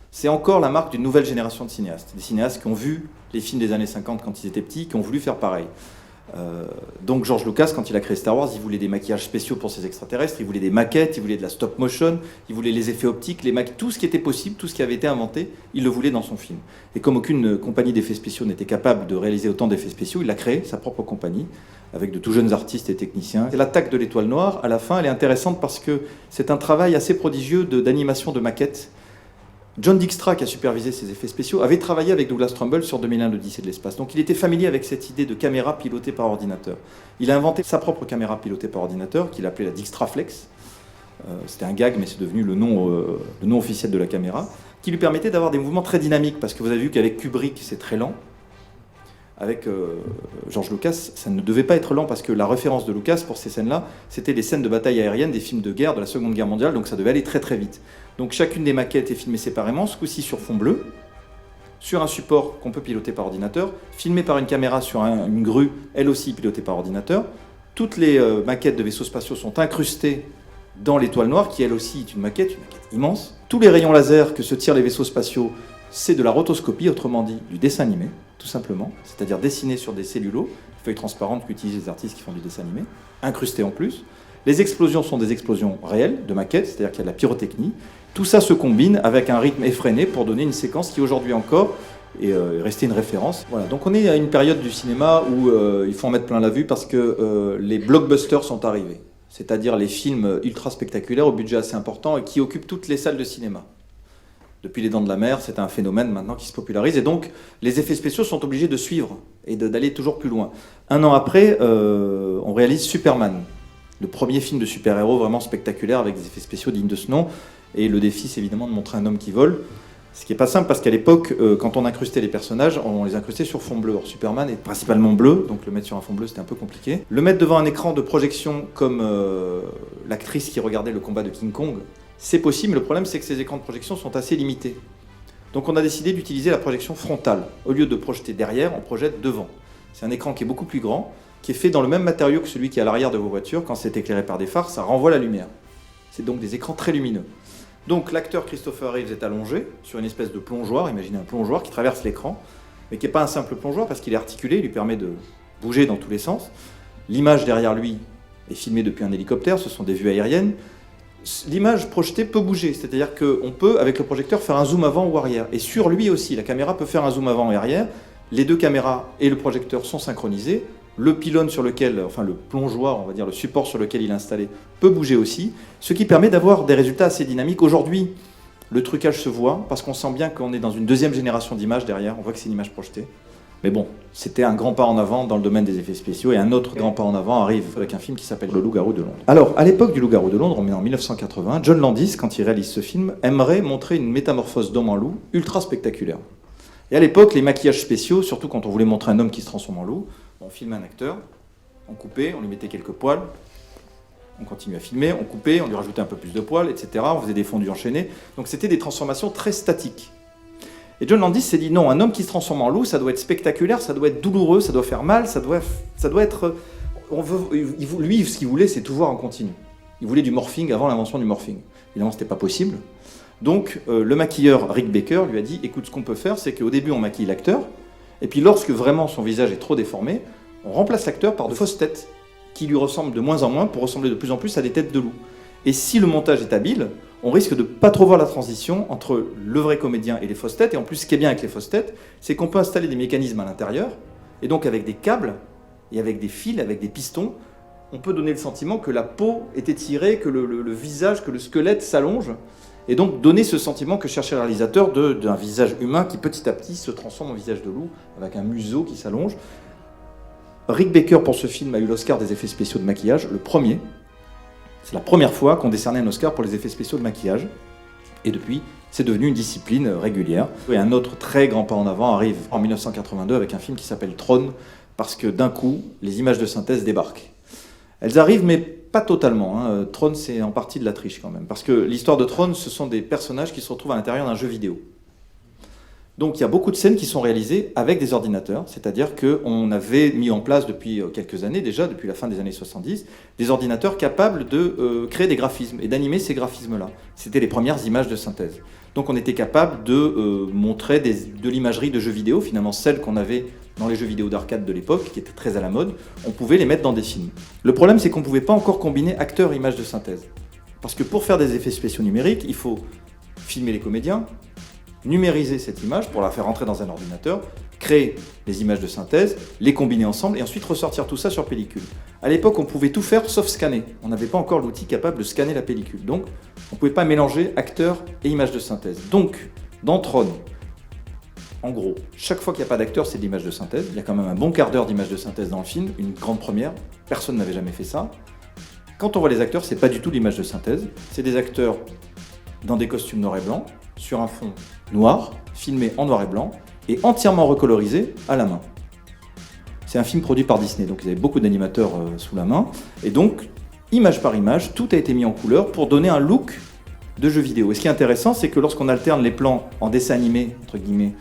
C'est encore la marque d'une nouvelle génération de cinéastes. Des cinéastes qui ont vu les films des années 50 quand ils étaient petits, qui ont voulu faire pareil. Donc George Lucas, quand il a créé Star Wars, il voulait des maquillages spéciaux pour ses extraterrestres, il voulait des maquettes, il voulait de la stop motion, il voulait les effets optiques, tout ce qui était possible, tout ce qui avait été inventé, il le voulait dans son film. Et comme aucune compagnie d'effets spéciaux n'était capable de réaliser autant d'effets spéciaux, il a créé sa propre compagnie, avec de tout jeunes artistes et techniciens. Et l'attaque de l'étoile noire, à la fin, elle est intéressante parce que c'est un travail assez prodigieux d'animation de maquettes. John Dykstra, qui a supervisé ces effets spéciaux, avait travaillé avec Douglas Trumbull sur 2001, l'Odyssée de l'espace. Donc il était familier avec cette idée de caméra pilotée par ordinateur. Il a inventé sa propre caméra pilotée par ordinateur, qu'il appelait la Dykstraflex. C'était un gag, mais c'est devenu le nom officiel de la caméra, qui lui permettait d'avoir des mouvements très dynamiques, parce que vous avez vu qu'avec Kubrick, c'est très lent. Avec George Lucas, ça ne devait pas être lent, parce que la référence de Lucas pour ces scènes-là, c'était les scènes de bataille aérienne des films de guerre de la Seconde Guerre mondiale, donc ça devait aller très très vite. Donc chacune des maquettes est filmée séparément, ce coup-ci sur fond bleu, sur un support qu'on peut piloter par ordinateur, filmé par une caméra sur une grue, elle aussi pilotée par ordinateur. Toutes les maquettes de vaisseaux spatiaux sont incrustées dans l'étoile noire, qui elle aussi est une maquette immense. Tous les rayons laser que se tirent les vaisseaux spatiaux, c'est de la rotoscopie, autrement dit du dessin animé, tout simplement, c'est-à-dire dessiné sur des cellulos, feuilles transparentes qu'utilisent les artistes qui font du dessin animé, incrustées en plus. Les explosions sont des explosions réelles, de maquettes, c'est-à-dire qu'il y a de la pyrotechnie. Tout ça se combine avec un rythme effréné pour donner une séquence qui aujourd'hui encore est restée une référence. Voilà. Donc on est à une période du cinéma où il faut en mettre plein la vue parce que les blockbusters sont arrivés, c'est-à-dire les films ultra spectaculaires au budget assez important et qui occupent toutes les salles de cinéma. Depuis Les Dents de la Mer, c'est un phénomène maintenant qui se popularise et donc les effets spéciaux sont obligés de suivre et d'aller toujours plus loin. Un an après, on réalise Superman, le premier film de super-héros vraiment spectaculaire avec des effets spéciaux dignes de ce nom. Et le défi, c'est évidemment de montrer un homme qui vole. Ce qui n'est pas simple parce qu'à l'époque, quand on incrustait les personnages, on les incrustait sur fond bleu. Or, Superman est principalement bleu, donc le mettre sur un fond bleu, c'était un peu compliqué. Le mettre devant un écran de projection comme l'actrice qui regardait le combat de King Kong, c'est possible, mais le problème, c'est que ces écrans de projection sont assez limités. Donc on a décidé d'utiliser la projection frontale. Au lieu de projeter derrière, on projette devant. C'est un écran qui est beaucoup plus grand, qui est fait dans le même matériau que celui qui est à l'arrière de vos voitures. Quand c'est éclairé par des phares, ça renvoie la lumière. C'est donc des écrans très lumineux. Donc l'acteur Christopher Reeves est allongé sur une espèce de plongeoir, imaginez un plongeoir qui traverse l'écran, mais qui n'est pas un simple plongeoir parce qu'il est articulé, il lui permet de bouger dans tous les sens. L'image derrière lui est filmée depuis un hélicoptère, ce sont des vues aériennes. L'image projetée peut bouger, c'est-à-dire qu'on peut, avec le projecteur, faire un zoom avant ou arrière. Et sur lui aussi, la caméra peut faire un zoom avant et arrière. Les deux caméras et le projecteur sont synchronisés. Le pylône sur lequel, enfin le plongeoir, on va dire le support sur lequel il est installé, peut bouger aussi, ce qui permet d'avoir des résultats assez dynamiques. Aujourd'hui, le trucage se voit parce qu'on sent bien qu'on est dans une deuxième génération d'images derrière, on voit que c'est une image projetée. Mais bon, c'était un grand pas en avant dans le domaine des effets spéciaux et un autre grand pas en avant arrive avec un film qui s'appelle Le Loup-garou de Londres. Alors, à l'époque du Loup-garou de Londres, on est en 1980, John Landis, quand il réalise ce film, aimerait montrer une métamorphose d'homme en loup ultra spectaculaire. Et à l'époque, les maquillages spéciaux, surtout quand on voulait montrer un homme qui se transforme en loup, on filmait un acteur, on coupait, on lui mettait quelques poils, on continuait à filmer, on coupait, on lui rajoutait un peu plus de poils, etc. On faisait des fondus enchaînés. Donc c'était des transformations très statiques. Et John Landis s'est dit non, un homme qui se transforme en loup, ça doit être spectaculaire, ça doit être douloureux, ça doit faire mal, ça doit être... Lui, ce qu'il voulait, c'est tout voir en continu. Il voulait du morphing avant l'invention du morphing. Évidemment, c'était pas possible. Donc le maquilleur Rick Baker lui a dit écoute, ce qu'on peut faire, c'est qu'au début, on maquille l'acteur, et puis lorsque vraiment son visage est trop déformé, on remplace l'acteur par de fausses têtes qui lui ressemblent de moins en moins pour ressembler de plus en plus à des têtes de loup. Et si le montage est habile, on risque de pas trop voir la transition entre le vrai comédien et les fausses têtes. Et en plus, ce qui est bien avec les fausses têtes, c'est qu'on peut installer des mécanismes à l'intérieur, et donc avec des câbles, et avec des fils, avec des pistons, on peut donner le sentiment que la peau est étirée, que le visage, que le squelette s'allonge, et donc donner ce sentiment que cherchait le réalisateur d'un visage humain qui petit à petit se transforme en visage de loup, avec un museau qui s'allonge. Rick Baker, pour ce film, a eu l'Oscar des effets spéciaux de maquillage, le premier. C'est la première fois qu'on décernait un Oscar pour les effets spéciaux de maquillage. Et depuis, c'est devenu une discipline régulière. Et un autre très grand pas en avant arrive en 1982 avec un film qui s'appelle Tron, parce que d'un coup, les images de synthèse débarquent. Elles arrivent, mais pas totalement. Tron, c'est en partie de la triche quand même. Parce que l'histoire de Tron, ce sont des personnages qui se retrouvent à l'intérieur d'un jeu vidéo. Donc il y a beaucoup de scènes qui sont réalisées avec des ordinateurs, c'est-à-dire qu'on avait mis en place depuis quelques années déjà, depuis la fin des années 70, des ordinateurs capables de créer des graphismes et d'animer ces graphismes-là. C'était les premières images de synthèse. Donc on était capable de montrer de l'imagerie de jeux vidéo, finalement celle qu'on avait dans les jeux vidéo d'arcade de l'époque, qui étaient très à la mode, on pouvait les mettre dans des films. Le problème, c'est qu'on ne pouvait pas encore combiner acteurs et images de synthèse. Parce que pour faire des effets spéciaux numériques, il faut filmer les comédiens, numériser cette image pour la faire entrer dans un ordinateur, créer les images de synthèse, les combiner ensemble et ensuite ressortir tout ça sur pellicule. À l'époque, on pouvait tout faire sauf scanner. On n'avait pas encore l'outil capable de scanner la pellicule. Donc, on ne pouvait pas mélanger acteurs et images de synthèse. Donc, Dans Tron, en gros, chaque fois qu'il n'y a pas d'acteur, c'est de l'image de synthèse. Il y a quand même un bon quart d'heure d'image de synthèse dans le film, une grande première. Personne n'avait jamais fait ça. Quand on voit les acteurs, c'est pas du tout l'image de synthèse. C'est des acteurs dans des costumes noir et blanc, sur un fond noir, filmé en noir et blanc, et entièrement recolorisé à la main. C'est un film produit par Disney, donc ils avaient beaucoup d'animateurs sous la main. Et donc, image par image, tout a été mis en couleur pour donner un look de jeu vidéo. Et ce qui est intéressant, c'est que lorsqu'on alterne les plans en dessin animé, entre guillemets,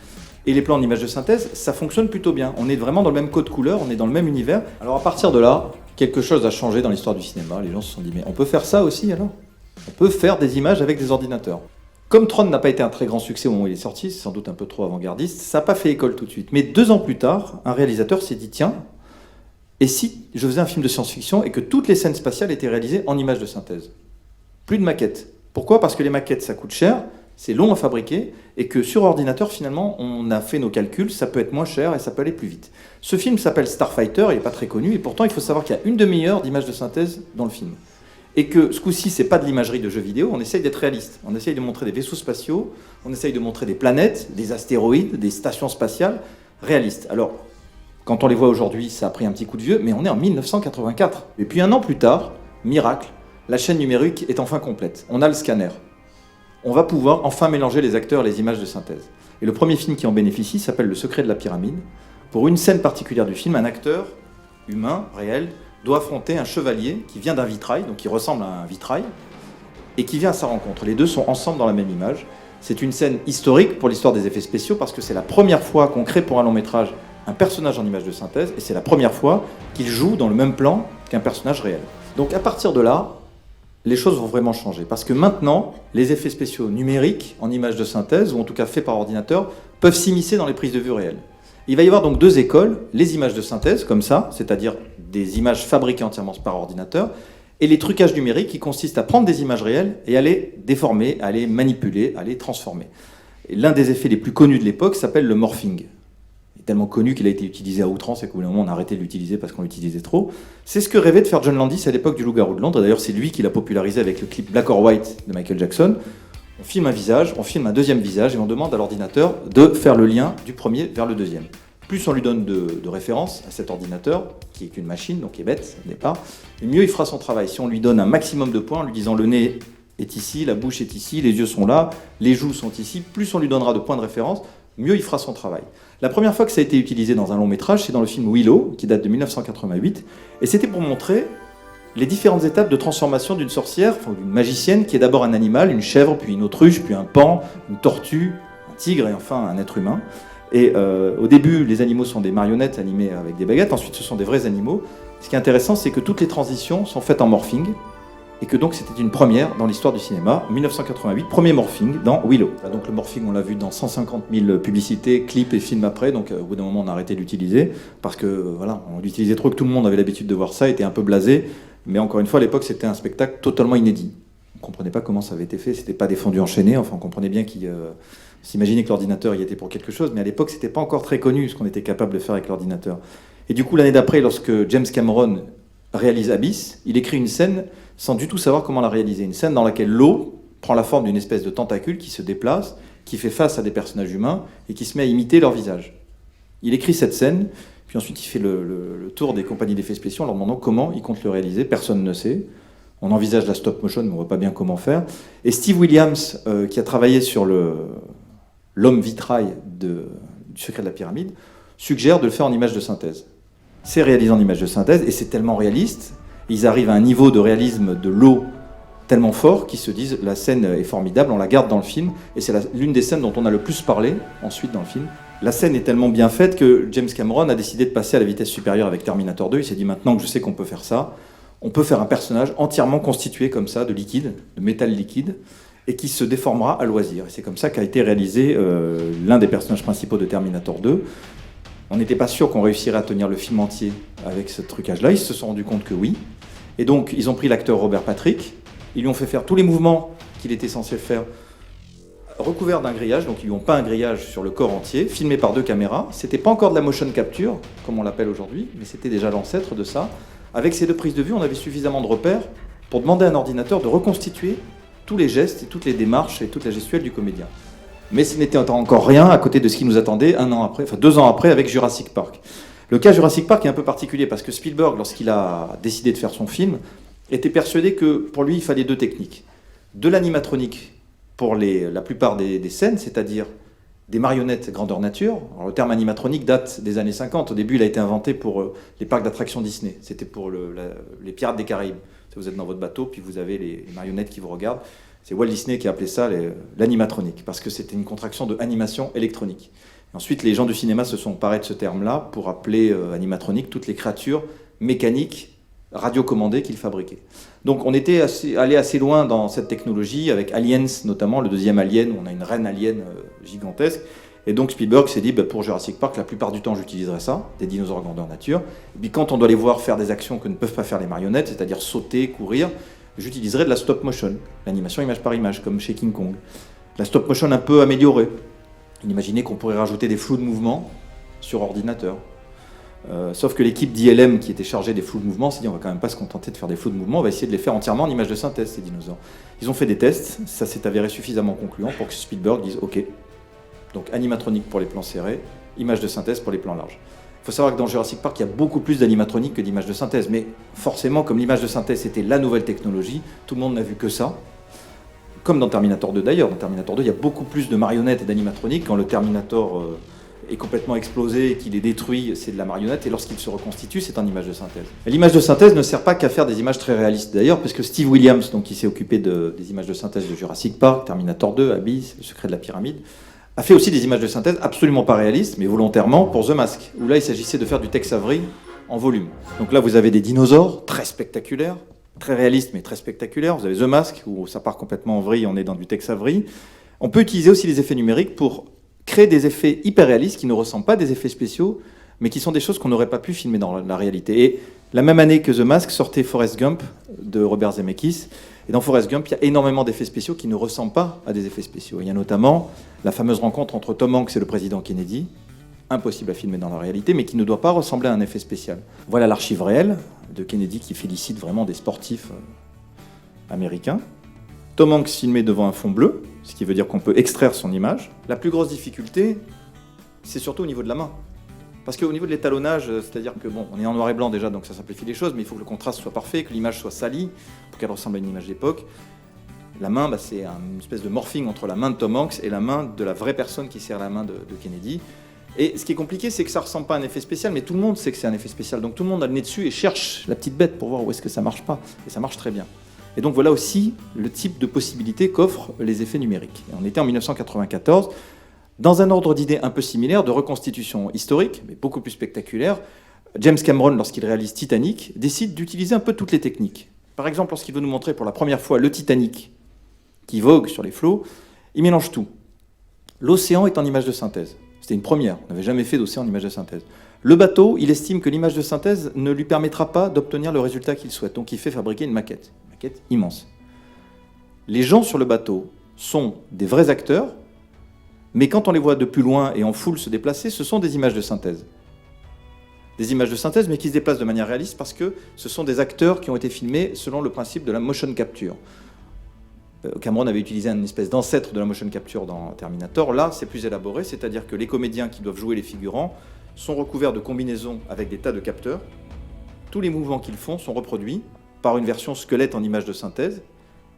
et les plans en image de synthèse, ça fonctionne plutôt bien. On est vraiment dans le même code couleur, on est dans le même univers. Alors à partir de là, quelque chose a changé dans l'histoire du cinéma. Les gens se sont dit, mais on peut faire ça aussi alors ? On peut faire des images avec des ordinateurs. Comme Tron n'a pas été un très grand succès au moment où il est sorti, c'est sans doute un peu trop avant-gardiste, ça n'a pas fait école tout de suite. Mais 2 ans plus tard, un réalisateur s'est dit, tiens, et si je faisais un film de science-fiction et que toutes les scènes spatiales étaient réalisées en images de synthèse ? Plus de maquettes. Pourquoi ? Parce que les maquettes, ça coûte cher, c'est long à fabriquer, et que sur ordinateur, finalement, on a fait nos calculs, ça peut être moins cher et ça peut aller plus vite. Ce film s'appelle Starfighter, il n'est pas très connu, et pourtant il faut savoir qu'il y a une demi-heure d'images de synthèse dans le film. Et que ce coup-ci, c'est pas de l'imagerie de jeux vidéo, on essaye d'être réaliste. On essaye de montrer des vaisseaux spatiaux, on essaye de montrer des planètes, des astéroïdes, des stations spatiales réalistes. Alors, quand on les voit aujourd'hui, ça a pris un petit coup de vieux, mais on est en 1984. Et puis 1 an plus tard, miracle, la chaîne numérique est enfin complète. On a le scanner. On va pouvoir enfin mélanger les acteurs et les images de synthèse. Et le premier film qui en bénéficie s'appelle Le secret de la pyramide. Pour une scène particulière du film, un acteur humain, réel, doit affronter un chevalier qui vient d'un vitrail, donc qui ressemble à un vitrail, et qui vient à sa rencontre. Les deux sont ensemble dans la même image. C'est une scène historique pour l'histoire des effets spéciaux parce que c'est la première fois qu'on crée pour un long métrage un personnage en image de synthèse et c'est la première fois qu'il joue dans le même plan qu'un personnage réel. Donc à partir de là, les choses vont vraiment changer parce que maintenant, les effets spéciaux numériques en image de synthèse, ou en tout cas faits par ordinateur, peuvent s'immiscer dans les prises de vue réelles. Il va y avoir donc 2 écoles, les images de synthèse, comme ça, c'est-à-dire des images fabriquées entièrement par ordinateur, et les trucages numériques qui consistent à prendre des images réelles et à les déformer, à les manipuler, à les transformer. Et l'un des effets les plus connus de l'époque s'appelle le morphing. Il est tellement connu qu'il a été utilisé à outrance et qu'au bout d'un moment on a arrêté de l'utiliser parce qu'on l'utilisait trop. C'est ce que rêvait de faire John Landis à l'époque du Loup-garou de Londres. D'ailleurs, c'est lui qui l'a popularisé avec le clip Black or White de Michael Jackson. On filme un visage, on filme un deuxième visage et on demande à l'ordinateur de faire le lien du premier vers le deuxième. Plus on lui donne de référence à cet ordinateur, qui est qu'une machine, donc qui est bête au départ, et mieux il fera son travail. Si on lui donne un maximum de points en lui disant le nez est ici, la bouche est ici, les yeux sont là, les joues sont ici, plus on lui donnera de points de référence, mieux il fera son travail. La première fois que ça a été utilisé dans un long métrage, c'est dans le film Willow, qui date de 1988, et c'était pour montrer les différentes étapes de transformation d'une sorcière, enfin d'une magicienne, qui est d'abord un animal, une chèvre, puis une autruche, puis un paon, une tortue, un tigre et enfin un être humain. Et au début, les animaux sont des marionnettes animées avec des baguettes, ensuite ce sont des vrais animaux. Ce qui est intéressant, c'est que toutes les transitions sont faites en morphing, et que donc c'était une première dans l'histoire du cinéma. 1988, premier morphing dans Willow. Donc le morphing, on l'a vu dans 150 000 publicités, clips et films après, donc au bout d'un moment on a arrêté de l'utiliser, parce que voilà, on l'utilisait trop, que tout le monde avait l'habitude de voir ça, était un peu blasé, mais encore une fois, à l'époque, c'était un spectacle totalement inédit. On ne comprenait pas comment ça avait été fait, c'était pas des fondus enchaînés, enfin on comprenait bien qu'il s'imaginait que l'ordinateur y était pour quelque chose, mais à l'époque, c'était pas encore très connu ce qu'on était capable de faire avec l'ordinateur. Et du coup, l'année d'après, lorsque James Cameron réalise Abyss, il écrit une scène sans du tout savoir comment la réaliser. Une scène dans laquelle l'eau prend la forme d'une espèce de tentacule qui se déplace, qui fait face à des personnages humains et qui se met à imiter leur visage. Il écrit cette scène, puis ensuite il fait le tour des compagnies d'effets spéciaux en leur demandant comment ils comptent le réaliser. Personne ne sait. On envisage la stop motion, mais on ne voit pas bien comment faire. Et Steve Williams, qui a travaillé sur l'homme vitrail du secret de la pyramide, suggère de le faire en image de synthèse. C'est réalisé en image de synthèse et c'est tellement réaliste. Ils arrivent à un niveau de réalisme de l'eau tellement fort qu'ils se disent la scène est formidable, on la garde dans le film et c'est l'une des scènes dont on a le plus parlé ensuite dans le film. La scène est tellement bien faite que James Cameron a décidé de passer à la vitesse supérieure avec Terminator 2. Il s'est dit maintenant que je sais qu'on peut faire ça, on peut faire un personnage entièrement constitué comme ça de liquide, de métal liquide, et qui se déformera à loisir. Et c'est comme ça qu'a été réalisé l'un des personnages principaux de Terminator 2. On n'était pas sûr qu'on réussirait à tenir le film entier avec ce trucage-là. Ils se sont rendus compte que oui. Et donc, ils ont pris l'acteur Robert Patrick, ils lui ont fait faire tous les mouvements qu'il était censé faire recouvert d'un grillage, donc ils lui ont peint un grillage sur le corps entier, filmé par 2 caméras. C'était pas encore de la motion capture, comme on l'appelle aujourd'hui, mais c'était déjà l'ancêtre de ça. Avec ces 2 prises de vue, on avait suffisamment de repères pour demander à un ordinateur de reconstituer tous les gestes et toutes les démarches et toute la gestuelle du comédien. Mais ce n'était encore rien à côté de ce qui nous attendait 2 ans après avec Jurassic Park. Le cas Jurassic Park est un peu particulier parce que Spielberg, lorsqu'il a décidé de faire son film, était persuadé que pour lui, il fallait 2 techniques. De l'animatronique pour la plupart des scènes, c'est-à-dire des marionnettes grandeur nature. Alors, le terme animatronique date des années 50. Au début, il a été inventé pour les parcs d'attractions Disney. C'était pour les Pirates des Caraïbes. Vous êtes dans votre bateau, puis vous avez les marionnettes qui vous regardent. C'est Walt Disney qui a appelé ça l'animatronique, parce que c'était une contraction de animation électronique. Et ensuite, les gens du cinéma se sont emparés de ce terme-là pour appeler animatronique toutes les créatures mécaniques, radiocommandées qu'ils fabriquaient. Donc on était allé assez loin dans cette technologie, avec Aliens notamment, le deuxième Alien, où on a une reine alien gigantesque. Et donc Spielberg s'est dit, pour Jurassic Park, la plupart du temps j'utiliserai ça, des dinosaures grandeur nature. Et puis quand on doit les voir faire des actions que ne peuvent pas faire les marionnettes, c'est-à-dire sauter, courir, j'utiliserai de la stop motion, l'animation image par image, comme chez King Kong. La stop motion un peu améliorée. Imaginez qu'on pourrait rajouter des flous de mouvement sur ordinateur. Sauf que l'équipe d'ILM qui était chargée des flous de mouvement s'est dit on va quand même pas se contenter de faire des flous de mouvement, on va essayer de les faire entièrement en image de synthèse, ces dinosaures. Ils ont fait des tests, ça s'est avéré suffisamment concluant pour que Spielberg dise ok, donc animatronique pour les plans serrés, image de synthèse pour les plans larges. Il faut savoir que dans Jurassic Park, il y a beaucoup plus d'animatronique que d'images de synthèse, mais forcément, comme l'image de synthèse était la nouvelle technologie, tout le monde n'a vu que ça. Comme dans Terminator 2 d'ailleurs, dans Terminator 2, il y a beaucoup plus de marionnettes et d'animatronique. Quand le Terminator est complètement explosé et qu'il est détruit, c'est de la marionnette, et lorsqu'il se reconstitue, c'est en image de synthèse. Et l'image de synthèse ne sert pas qu'à faire des images très réalistes d'ailleurs, parce que Steve Williams, donc, qui s'est occupé des images de synthèse de Jurassic Park, Terminator 2, Abyss, Le secret de la pyramide, a fait aussi des images de synthèse absolument pas réalistes, mais volontairement pour The Mask, où là il s'agissait de faire du Tex Avery en volume. Donc là vous avez des dinosaures très spectaculaires, très réalistes mais très spectaculaires. Vous avez The Mask, où ça part complètement en vrille, on est dans du Tex Avery. On peut utiliser aussi les effets numériques pour créer des effets hyper réalistes qui ne ressemblent pas à des effets spéciaux, mais qui sont des choses qu'on n'aurait pas pu filmer dans la réalité. Et la même année que The Mask sortait Forrest Gump de Robert Zemeckis. Et dans Forrest Gump, il y a énormément d'effets spéciaux qui ne ressemblent pas à des effets spéciaux. Il y a notamment la fameuse rencontre entre Tom Hanks et le président Kennedy, impossible à filmer dans la réalité, mais qui ne doit pas ressembler à un effet spécial. Voilà l'archive réelle de Kennedy qui félicite vraiment des sportifs américains. Tom Hanks filmé devant un fond bleu, ce qui veut dire qu'on peut extraire son image. La plus grosse difficulté, c'est surtout au niveau de la main. Parce qu'au niveau de l'étalonnage, c'est-à-dire que bon, on est en noir et blanc déjà, donc ça simplifie les choses, mais il faut que le contraste soit parfait, que l'image soit salie, pour qu'elle ressemble à une image d'époque. La main, c'est une espèce de morphing entre la main de Tom Hanks et la main de la vraie personne qui serre la main de Kennedy. Et ce qui est compliqué, c'est que ça ne ressemble pas à un effet spécial, mais tout le monde sait que c'est un effet spécial. Donc tout le monde a le nez dessus et cherche la petite bête pour voir où est-ce que ça marche pas. Et ça marche très bien. Et donc voilà aussi le type de possibilités qu'offrent les effets numériques. Et on était en 1994. Dans un ordre d'idées un peu similaire de reconstitution historique, mais beaucoup plus spectaculaire, James Cameron, lorsqu'il réalise Titanic, décide d'utiliser un peu toutes les techniques. Par exemple, lorsqu'il veut nous montrer pour la première fois le Titanic qui vogue sur les flots, il mélange tout. L'océan est en image de synthèse. C'était une première, on n'avait jamais fait d'océan en image de synthèse. Le bateau, il estime que l'image de synthèse ne lui permettra pas d'obtenir le résultat qu'il souhaite, donc il fait fabriquer une maquette immense. Les gens sur le bateau sont des vrais acteurs, mais quand on les voit de plus loin et en foule se déplacer, ce sont des images de synthèse. Des images de synthèse, mais qui se déplacent de manière réaliste parce que ce sont des acteurs qui ont été filmés selon le principe de la motion capture. Cameron avait utilisé une espèce d'ancêtre de la motion capture dans Terminator. Là, c'est plus élaboré, c'est-à-dire que les comédiens qui doivent jouer les figurants sont recouverts de combinaisons avec des tas de capteurs. Tous les mouvements qu'ils font sont reproduits par une version squelette en image de synthèse.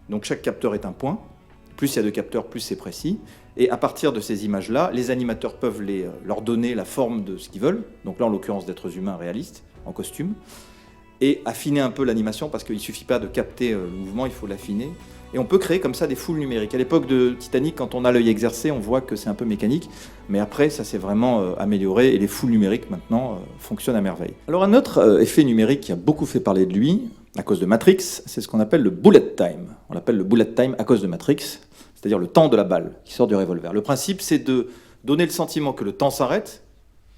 Donc chaque capteur est un point. Plus il y a de capteurs, plus c'est précis. Et à partir de ces images-là, les animateurs peuvent leur donner la forme de ce qu'ils veulent. Donc là, en l'occurrence, d'êtres humains réalistes, en costume. Et affiner un peu l'animation, parce qu'il ne suffit pas de capter le mouvement, il faut l'affiner. Et on peut créer comme ça des foules numériques. À l'époque de Titanic, quand on a l'œil exercé, on voit que c'est un peu mécanique. Mais après, ça s'est vraiment amélioré. Et les foules numériques, maintenant, fonctionnent à merveille. Alors un autre effet numérique qui a beaucoup fait parler de lui, à cause de Matrix, c'est ce qu'on appelle le bullet time. On l'appelle le bullet time à cause de Matrix. C'est-à-dire le temps de la balle qui sort du revolver. Le principe, c'est de donner le sentiment que le temps s'arrête,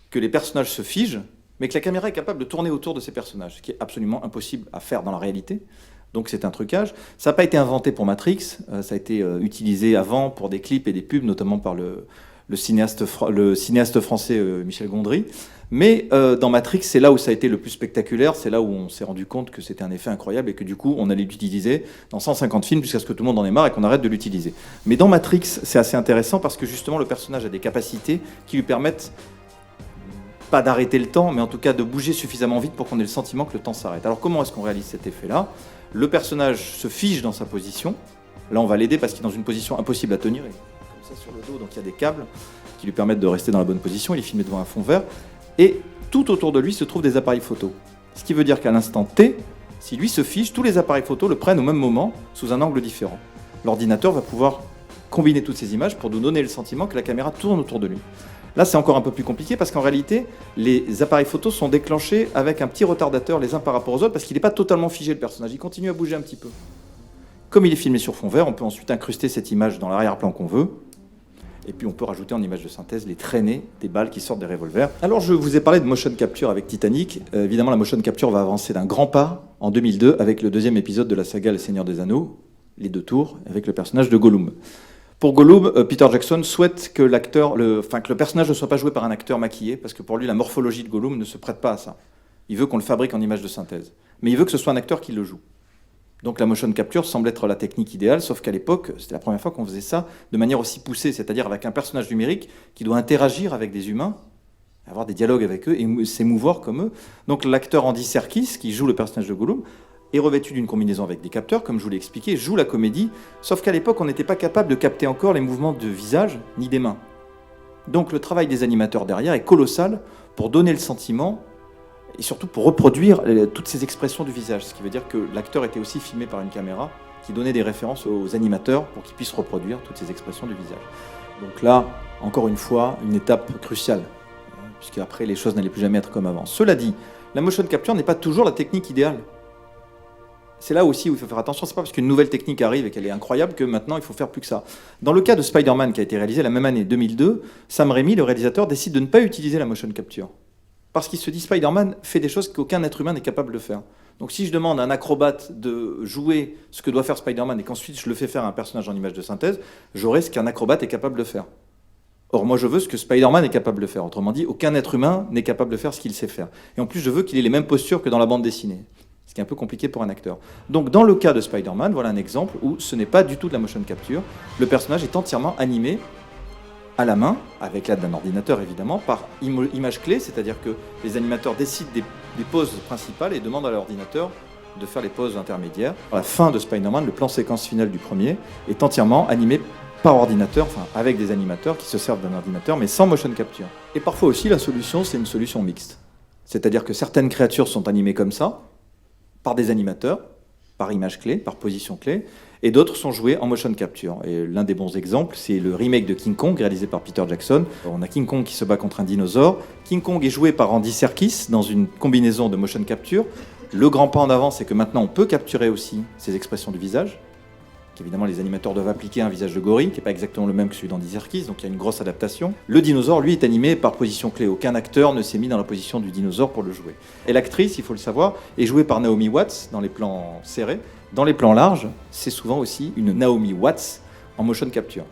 que les personnages se figent, mais que la caméra est capable de tourner autour de ces personnages, ce qui est absolument impossible à faire dans la réalité. Donc c'est un trucage. Ça n'a pas été inventé pour Matrix, ça a été utilisé avant pour des clips et des pubs, notamment par le le cinéaste français Michel Gondry. Mais dans Matrix, c'est là où ça a été le plus spectaculaire, c'est là où on s'est rendu compte que c'était un effet incroyable et que du coup, on allait l'utiliser dans 150 films jusqu'à ce que tout le monde en ait marre et qu'on arrête de l'utiliser. Mais dans Matrix, c'est assez intéressant parce que justement, le personnage a des capacités qui lui permettent pas d'arrêter le temps, mais en tout cas de bouger suffisamment vite pour qu'on ait le sentiment que le temps s'arrête. Alors comment est-ce qu'on réalise cet effet-là? Le personnage se fige dans sa position. Là, on va l'aider parce qu'il est dans une position impossible à tenir. Comme ça sur le dos, donc il y a des câbles qui lui permettent de rester dans la bonne position. Il est filmé devant un fond vert. Et tout autour de lui se trouvent des appareils photo. Ce qui veut dire qu'à l'instant T, si lui se fige, tous les appareils photo le prennent au même moment, sous un angle différent. L'ordinateur va pouvoir combiner toutes ces images pour nous donner le sentiment que la caméra tourne autour de lui. Là, c'est encore un peu plus compliqué parce qu'en réalité, les appareils photo sont déclenchés avec un petit retardateur les uns par rapport aux autres parce qu'il n'est pas totalement figé, le personnage. Il continue à bouger un petit peu. Comme il est filmé sur fond vert, on peut ensuite incruster cette image dans l'arrière-plan qu'on veut. Et puis on peut rajouter en image de synthèse les traînées des balles qui sortent des revolvers. Alors je vous ai parlé de motion capture avec Titanic. Évidemment, la motion capture va avancer d'un grand pas en 2002 avec le deuxième épisode de la saga Le Seigneur des Anneaux, Les Deux Tours, avec le personnage de Gollum. Pour Gollum, Peter Jackson souhaite que que le personnage ne soit pas joué par un acteur maquillé, parce que pour lui, la morphologie de Gollum ne se prête pas à ça. Il veut qu'on le fabrique en image de synthèse. Mais il veut que ce soit un acteur qui le joue. Donc la motion capture semble être la technique idéale, sauf qu'à l'époque, c'était la première fois qu'on faisait ça de manière aussi poussée, c'est-à-dire avec un personnage numérique qui doit interagir avec des humains, avoir des dialogues avec eux et s'émouvoir comme eux. Donc l'acteur Andy Serkis, qui joue le personnage de Gollum, est revêtu d'une combinaison avec des capteurs, comme je vous l'ai expliqué, joue la comédie, sauf qu'à l'époque, on n'était pas capable de capter encore les mouvements de visage ni des mains. Donc le travail des animateurs derrière est colossal pour donner le sentiment et surtout pour reproduire toutes ces expressions du visage, ce qui veut dire que l'acteur était aussi filmé par une caméra qui donnait des références aux animateurs pour qu'ils puissent reproduire toutes ces expressions du visage. Donc là, encore une fois, une étape cruciale, puisqu'après les choses n'allaient plus jamais être comme avant. Cela dit, la motion capture n'est pas toujours la technique idéale. C'est là aussi où il faut faire attention, c'est pas parce qu'une nouvelle technique arrive et qu'elle est incroyable que maintenant il faut faire plus que ça. Dans le cas de Spider-Man qui a été réalisé la même année, 2002, Sam Raimi, le réalisateur, décide de ne pas utiliser la motion capture. Parce qu'il se dit Spider-Man fait des choses qu'aucun être humain n'est capable de faire. Donc si je demande à un acrobate de jouer ce que doit faire Spider-Man et qu'ensuite je le fais faire à un personnage en image de synthèse, j'aurai ce qu'un acrobate est capable de faire. Or moi je veux ce que Spider-Man est capable de faire. Autrement dit, aucun être humain n'est capable de faire ce qu'il sait faire. Et en plus je veux qu'il ait les mêmes postures que dans la bande dessinée. Ce qui est un peu compliqué pour un acteur. Donc dans le cas de Spider-Man, voilà un exemple où ce n'est pas du tout de la motion capture. Le personnage est entièrement animé à la main, avec l'aide d'un ordinateur évidemment, par image clé, c'est-à-dire que les animateurs décident des poses principales et demandent à l'ordinateur de faire les poses intermédiaires. À la fin de Spider-Man, le plan séquence final du premier est entièrement animé par ordinateur, enfin avec des animateurs qui se servent d'un ordinateur, mais sans motion capture. Et parfois aussi, la solution, c'est une solution mixte. C'est-à-dire que certaines créatures sont animées comme ça, par des animateurs, par image clé, par position clé, et d'autres sont joués en motion capture. Et l'un des bons exemples, c'est le remake de King Kong, réalisé par Peter Jackson. On a King Kong qui se bat contre un dinosaure. King Kong est joué par Andy Serkis dans une combinaison de motion capture. Le grand pas en avant, c'est que maintenant on peut capturer aussi ces expressions du visage. Évidemment, les animateurs doivent appliquer un visage de gorille, qui n'est pas exactement le même que celui d'Andy Serkis, donc il y a une grosse adaptation. Le dinosaure, lui, est animé par position clé. Aucun acteur ne s'est mis dans la position du dinosaure pour le jouer. Et l'actrice, il faut le savoir, est jouée par Naomi Watts dans les plans serrés. Dans les plans larges, c'est souvent aussi une Naomi Watts en motion capture.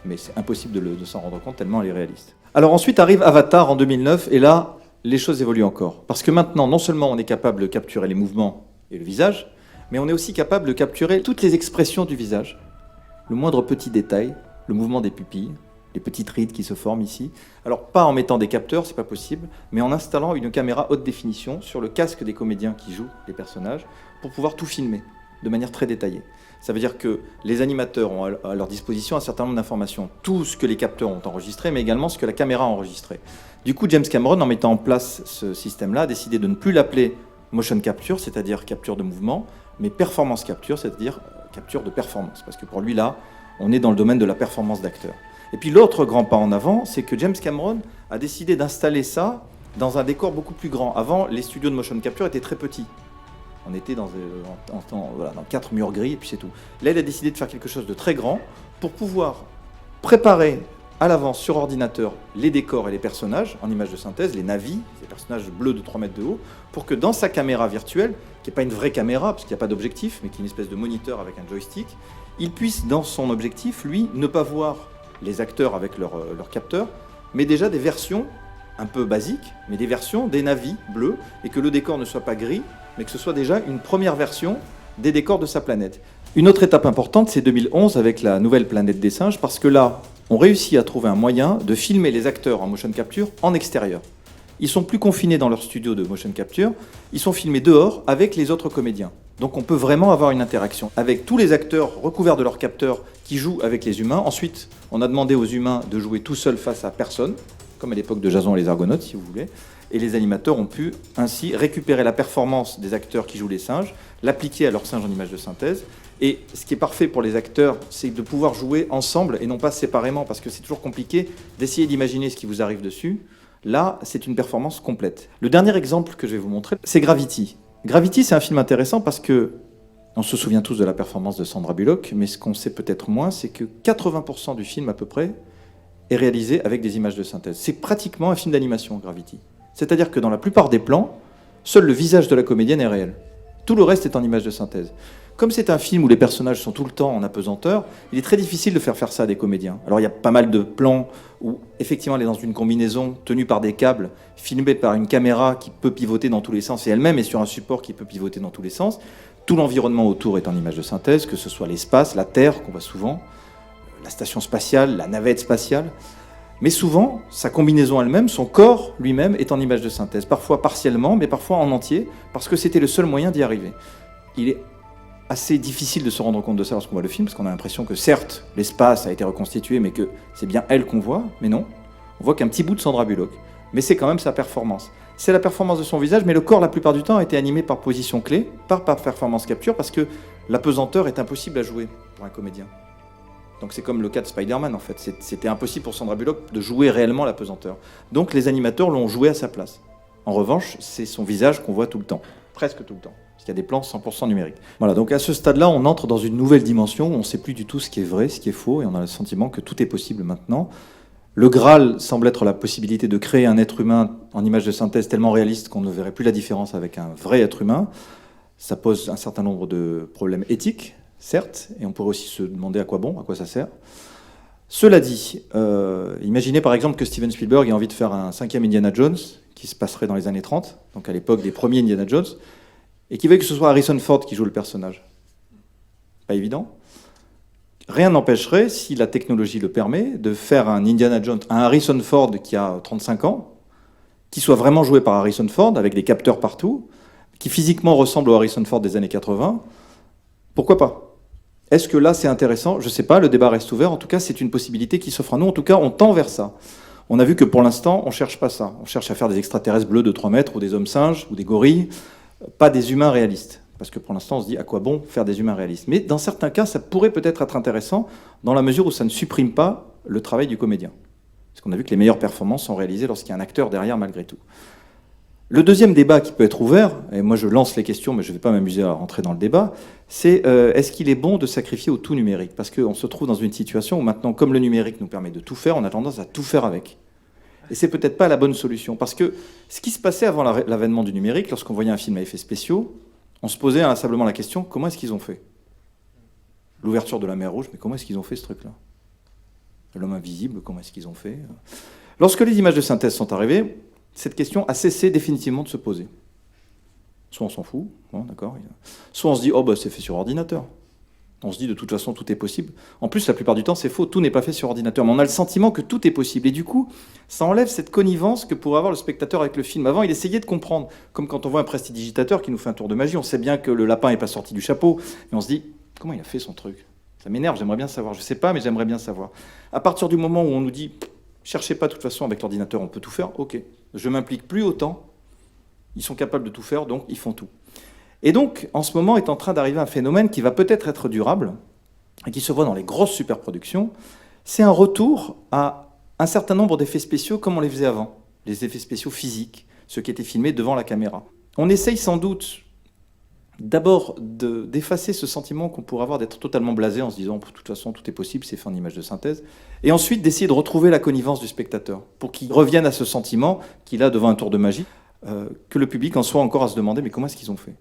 Mais c'est impossible de s'en rendre compte tellement elle est réaliste. Alors ensuite arrive Avatar en 2009, et là, les choses évoluent encore. Parce que maintenant, non seulement on est capable de capturer les mouvements et le visage, mais on est aussi capable de capturer toutes les expressions du visage. Le moindre petit détail, le mouvement des pupilles, les petites rides qui se forment ici. Alors pas en mettant des capteurs, c'est pas possible, mais en installant une caméra haute définition sur le casque des comédiens qui jouent les personnages pour pouvoir tout filmer de manière très détaillée. Ça veut dire que les animateurs ont à leur disposition un certain nombre d'informations, tout ce que les capteurs ont enregistré, mais également ce que la caméra a enregistré. Du coup, James Cameron, en mettant en place ce système-là, a décidé de ne plus l'appeler motion capture, c'est-à-dire capture de mouvement, mais performance capture, c'est-à-dire capture de performance. Parce que pour lui, là, on est dans le domaine de la performance d'acteur. Et puis l'autre grand pas en avant, c'est que James Cameron a décidé d'installer ça dans un décor beaucoup plus grand. Avant, les studios de motion capture étaient très petits. On était dans 4 murs gris et puis c'est tout. Là, il a décidé de faire quelque chose de très grand pour pouvoir préparer à l'avance sur ordinateur les décors et les personnages en images de synthèse, les navis, ces personnages bleus de 3 mètres de haut, pour que dans sa caméra virtuelle, qui n'est pas une vraie caméra parce qu'il n'y a pas d'objectif, mais qui est une espèce de moniteur avec un joystick, il puisse dans son objectif, lui, ne pas voir les acteurs avec leur capteur, mais déjà des versions un peu basiques, mais des versions des navis bleus, et que le décor ne soit pas gris, mais que ce soit déjà une première version des décors de sa planète. Une autre étape importante, c'est 2011 avec la nouvelle planète des singes, parce que là, on réussit à trouver un moyen de filmer les acteurs en motion capture en extérieur. Ils sont plus confinés dans leur studio de motion capture, ils sont filmés dehors avec les autres comédiens. Donc on peut vraiment avoir une interaction avec tous les acteurs recouverts de leur capteur qui jouent avec les humains. Ensuite, on a demandé aux humains de jouer tout seuls face à personne, comme à l'époque de Jason et les Argonautes, si vous voulez. Et les animateurs ont pu ainsi récupérer la performance des acteurs qui jouent les singes, l'appliquer à leurs singes en image de synthèse. Et ce qui est parfait pour les acteurs, c'est de pouvoir jouer ensemble et non pas séparément, parce que c'est toujours compliqué d'essayer d'imaginer ce qui vous arrive dessus. Là, c'est une performance complète. Le dernier exemple que je vais vous montrer, c'est Gravity. Gravity, c'est un film intéressant parce que on se souvient tous de la performance de Sandra Bullock, mais ce qu'on sait peut-être moins, c'est que 80% du film à peu près est réalisé avec des images de synthèse. C'est pratiquement un film d'animation, Gravity. C'est-à-dire que dans la plupart des plans, seul le visage de la comédienne est réel. Tout le reste est en image de synthèse. Comme c'est un film où les personnages sont tout le temps en apesanteur, il est très difficile de faire ça à des comédiens. Alors il y a pas mal de plans où effectivement elle est dans une combinaison tenue par des câbles, filmée par une caméra qui peut pivoter dans tous les sens et elle-même est sur un support qui peut pivoter dans tous les sens. Tout l'environnement autour est en image de synthèse, que ce soit l'espace, la Terre qu'on voit souvent, la station spatiale, la navette spatiale. Mais souvent, sa combinaison elle-même, son corps lui-même est en image de synthèse, parfois partiellement, mais parfois en entier, parce que c'était le seul moyen d'y arriver. Il est assez difficile de se rendre compte de ça lorsqu'on voit le film, parce qu'on a l'impression que certes, l'espace a été reconstitué, mais que c'est bien elle qu'on voit, mais non. On voit qu'un petit bout de Sandra Bullock. Mais c'est quand même sa performance. C'est la performance de son visage, mais le corps, la plupart du temps, a été animé par position clé, par performance capture, parce que l'apesanteur est impossible à jouer pour un comédien. Donc c'est comme le cas de Spider-Man, en fait. C'était impossible pour Sandra Bullock de jouer réellement l'apesanteur. Donc les animateurs l'ont joué à sa place. En revanche, c'est son visage qu'on voit tout le temps, presque tout le temps. Parce qu'il y a des plans 100% numériques. Voilà, donc à ce stade-là, on entre dans une nouvelle dimension où on ne sait plus du tout ce qui est vrai, ce qui est faux, et on a le sentiment que tout est possible maintenant. Le Graal semble être la possibilité de créer un être humain en image de synthèse tellement réaliste qu'on ne verrait plus la différence avec un vrai être humain. Ça pose un certain nombre de problèmes éthiques, certes, et on pourrait aussi se demander à quoi bon, à quoi ça sert. Cela dit, imaginez par exemple que Steven Spielberg ait envie de faire un 5e Indiana Jones, qui se passerait dans les années 30, donc à l'époque des premiers Indiana Jones, et qui veut que ce soit Harrison Ford qui joue le personnage. Pas évident. Rien n'empêcherait, si la technologie le permet, de faire un Indiana Jones, un Harrison Ford qui a 35 ans, qui soit vraiment joué par Harrison Ford, avec des capteurs partout, qui physiquement ressemble au Harrison Ford des années 80. Pourquoi pas ? Est-ce que là c'est intéressant ? Je ne sais pas, le débat reste ouvert. En tout cas, c'est une possibilité qui s'offre à nous. En tout cas, on tend vers ça. On a vu que pour l'instant, on ne cherche pas ça. On cherche à faire des extraterrestres bleus de 3 mètres, ou des hommes singes, ou des gorilles, pas des humains réalistes. Parce que pour l'instant, on se dit à quoi bon faire des humains réalistes. Mais dans certains cas, ça pourrait peut-être être intéressant, dans la mesure où ça ne supprime pas le travail du comédien. Parce qu'on a vu que les meilleures performances sont réalisées lorsqu'il y a un acteur derrière, malgré tout. Le deuxième débat qui peut être ouvert, et moi je lance les questions, mais je ne vais pas m'amuser à rentrer dans le débat, c'est est-ce qu'il est bon de sacrifier au tout numérique ? Parce qu'on se trouve dans une situation où maintenant, comme le numérique nous permet de tout faire, on a tendance à tout faire avec. Et c'est peut-être pas la bonne solution. Parce que ce qui se passait avant l'avènement du numérique, lorsqu'on voyait un film à effets spéciaux, on se posait inlassablement la question, comment est-ce qu'ils ont fait ? L'ouverture de la mer Rouge, mais comment est-ce qu'ils ont fait ce truc-là ? L'homme invisible, comment est-ce qu'ils ont fait ? Lorsque les images de synthèse sont arrivées, cette question a cessé définitivement de se poser. Soit on s'en fout, bon, d'accord. Soit on se dit, oh bah c'est fait sur ordinateur. On se dit de toute façon tout est possible. En plus, la plupart du temps, c'est faux, tout n'est pas fait sur ordinateur. Mais on a le sentiment que tout est possible. Et du coup, ça enlève cette connivence que pourrait avoir le spectateur avec le film. Avant, il essayait de comprendre. Comme quand on voit un prestidigitateur qui nous fait un tour de magie, on sait bien que le lapin n'est pas sorti du chapeau. Et on se dit, comment il a fait son truc ? Ça m'énerve, j'aimerais bien savoir. Je ne sais pas, mais j'aimerais bien savoir. À partir du moment où on nous dit, cherchez pas de toute façon avec l'ordinateur, on peut tout faire, ok. Je m'implique plus autant. Ils sont capables de tout faire, donc ils font tout. Et donc, en ce moment, est en train d'arriver un phénomène qui va peut-être être durable, et qui se voit dans les grosses superproductions, c'est un retour à un certain nombre d'effets spéciaux comme on les faisait avant, les effets spéciaux physiques, ceux qui étaient filmés devant la caméra. On essaye sans doute d'abord d'effacer ce sentiment qu'on pourrait avoir d'être totalement blasé en se disant, de toute façon, tout est possible, c'est fait en image de synthèse, et ensuite d'essayer de retrouver la connivence du spectateur, pour qu'il revienne à ce sentiment qu'il a devant un tour de magie, que le public en soit encore à se demander, mais comment est-ce qu'ils ont fait ?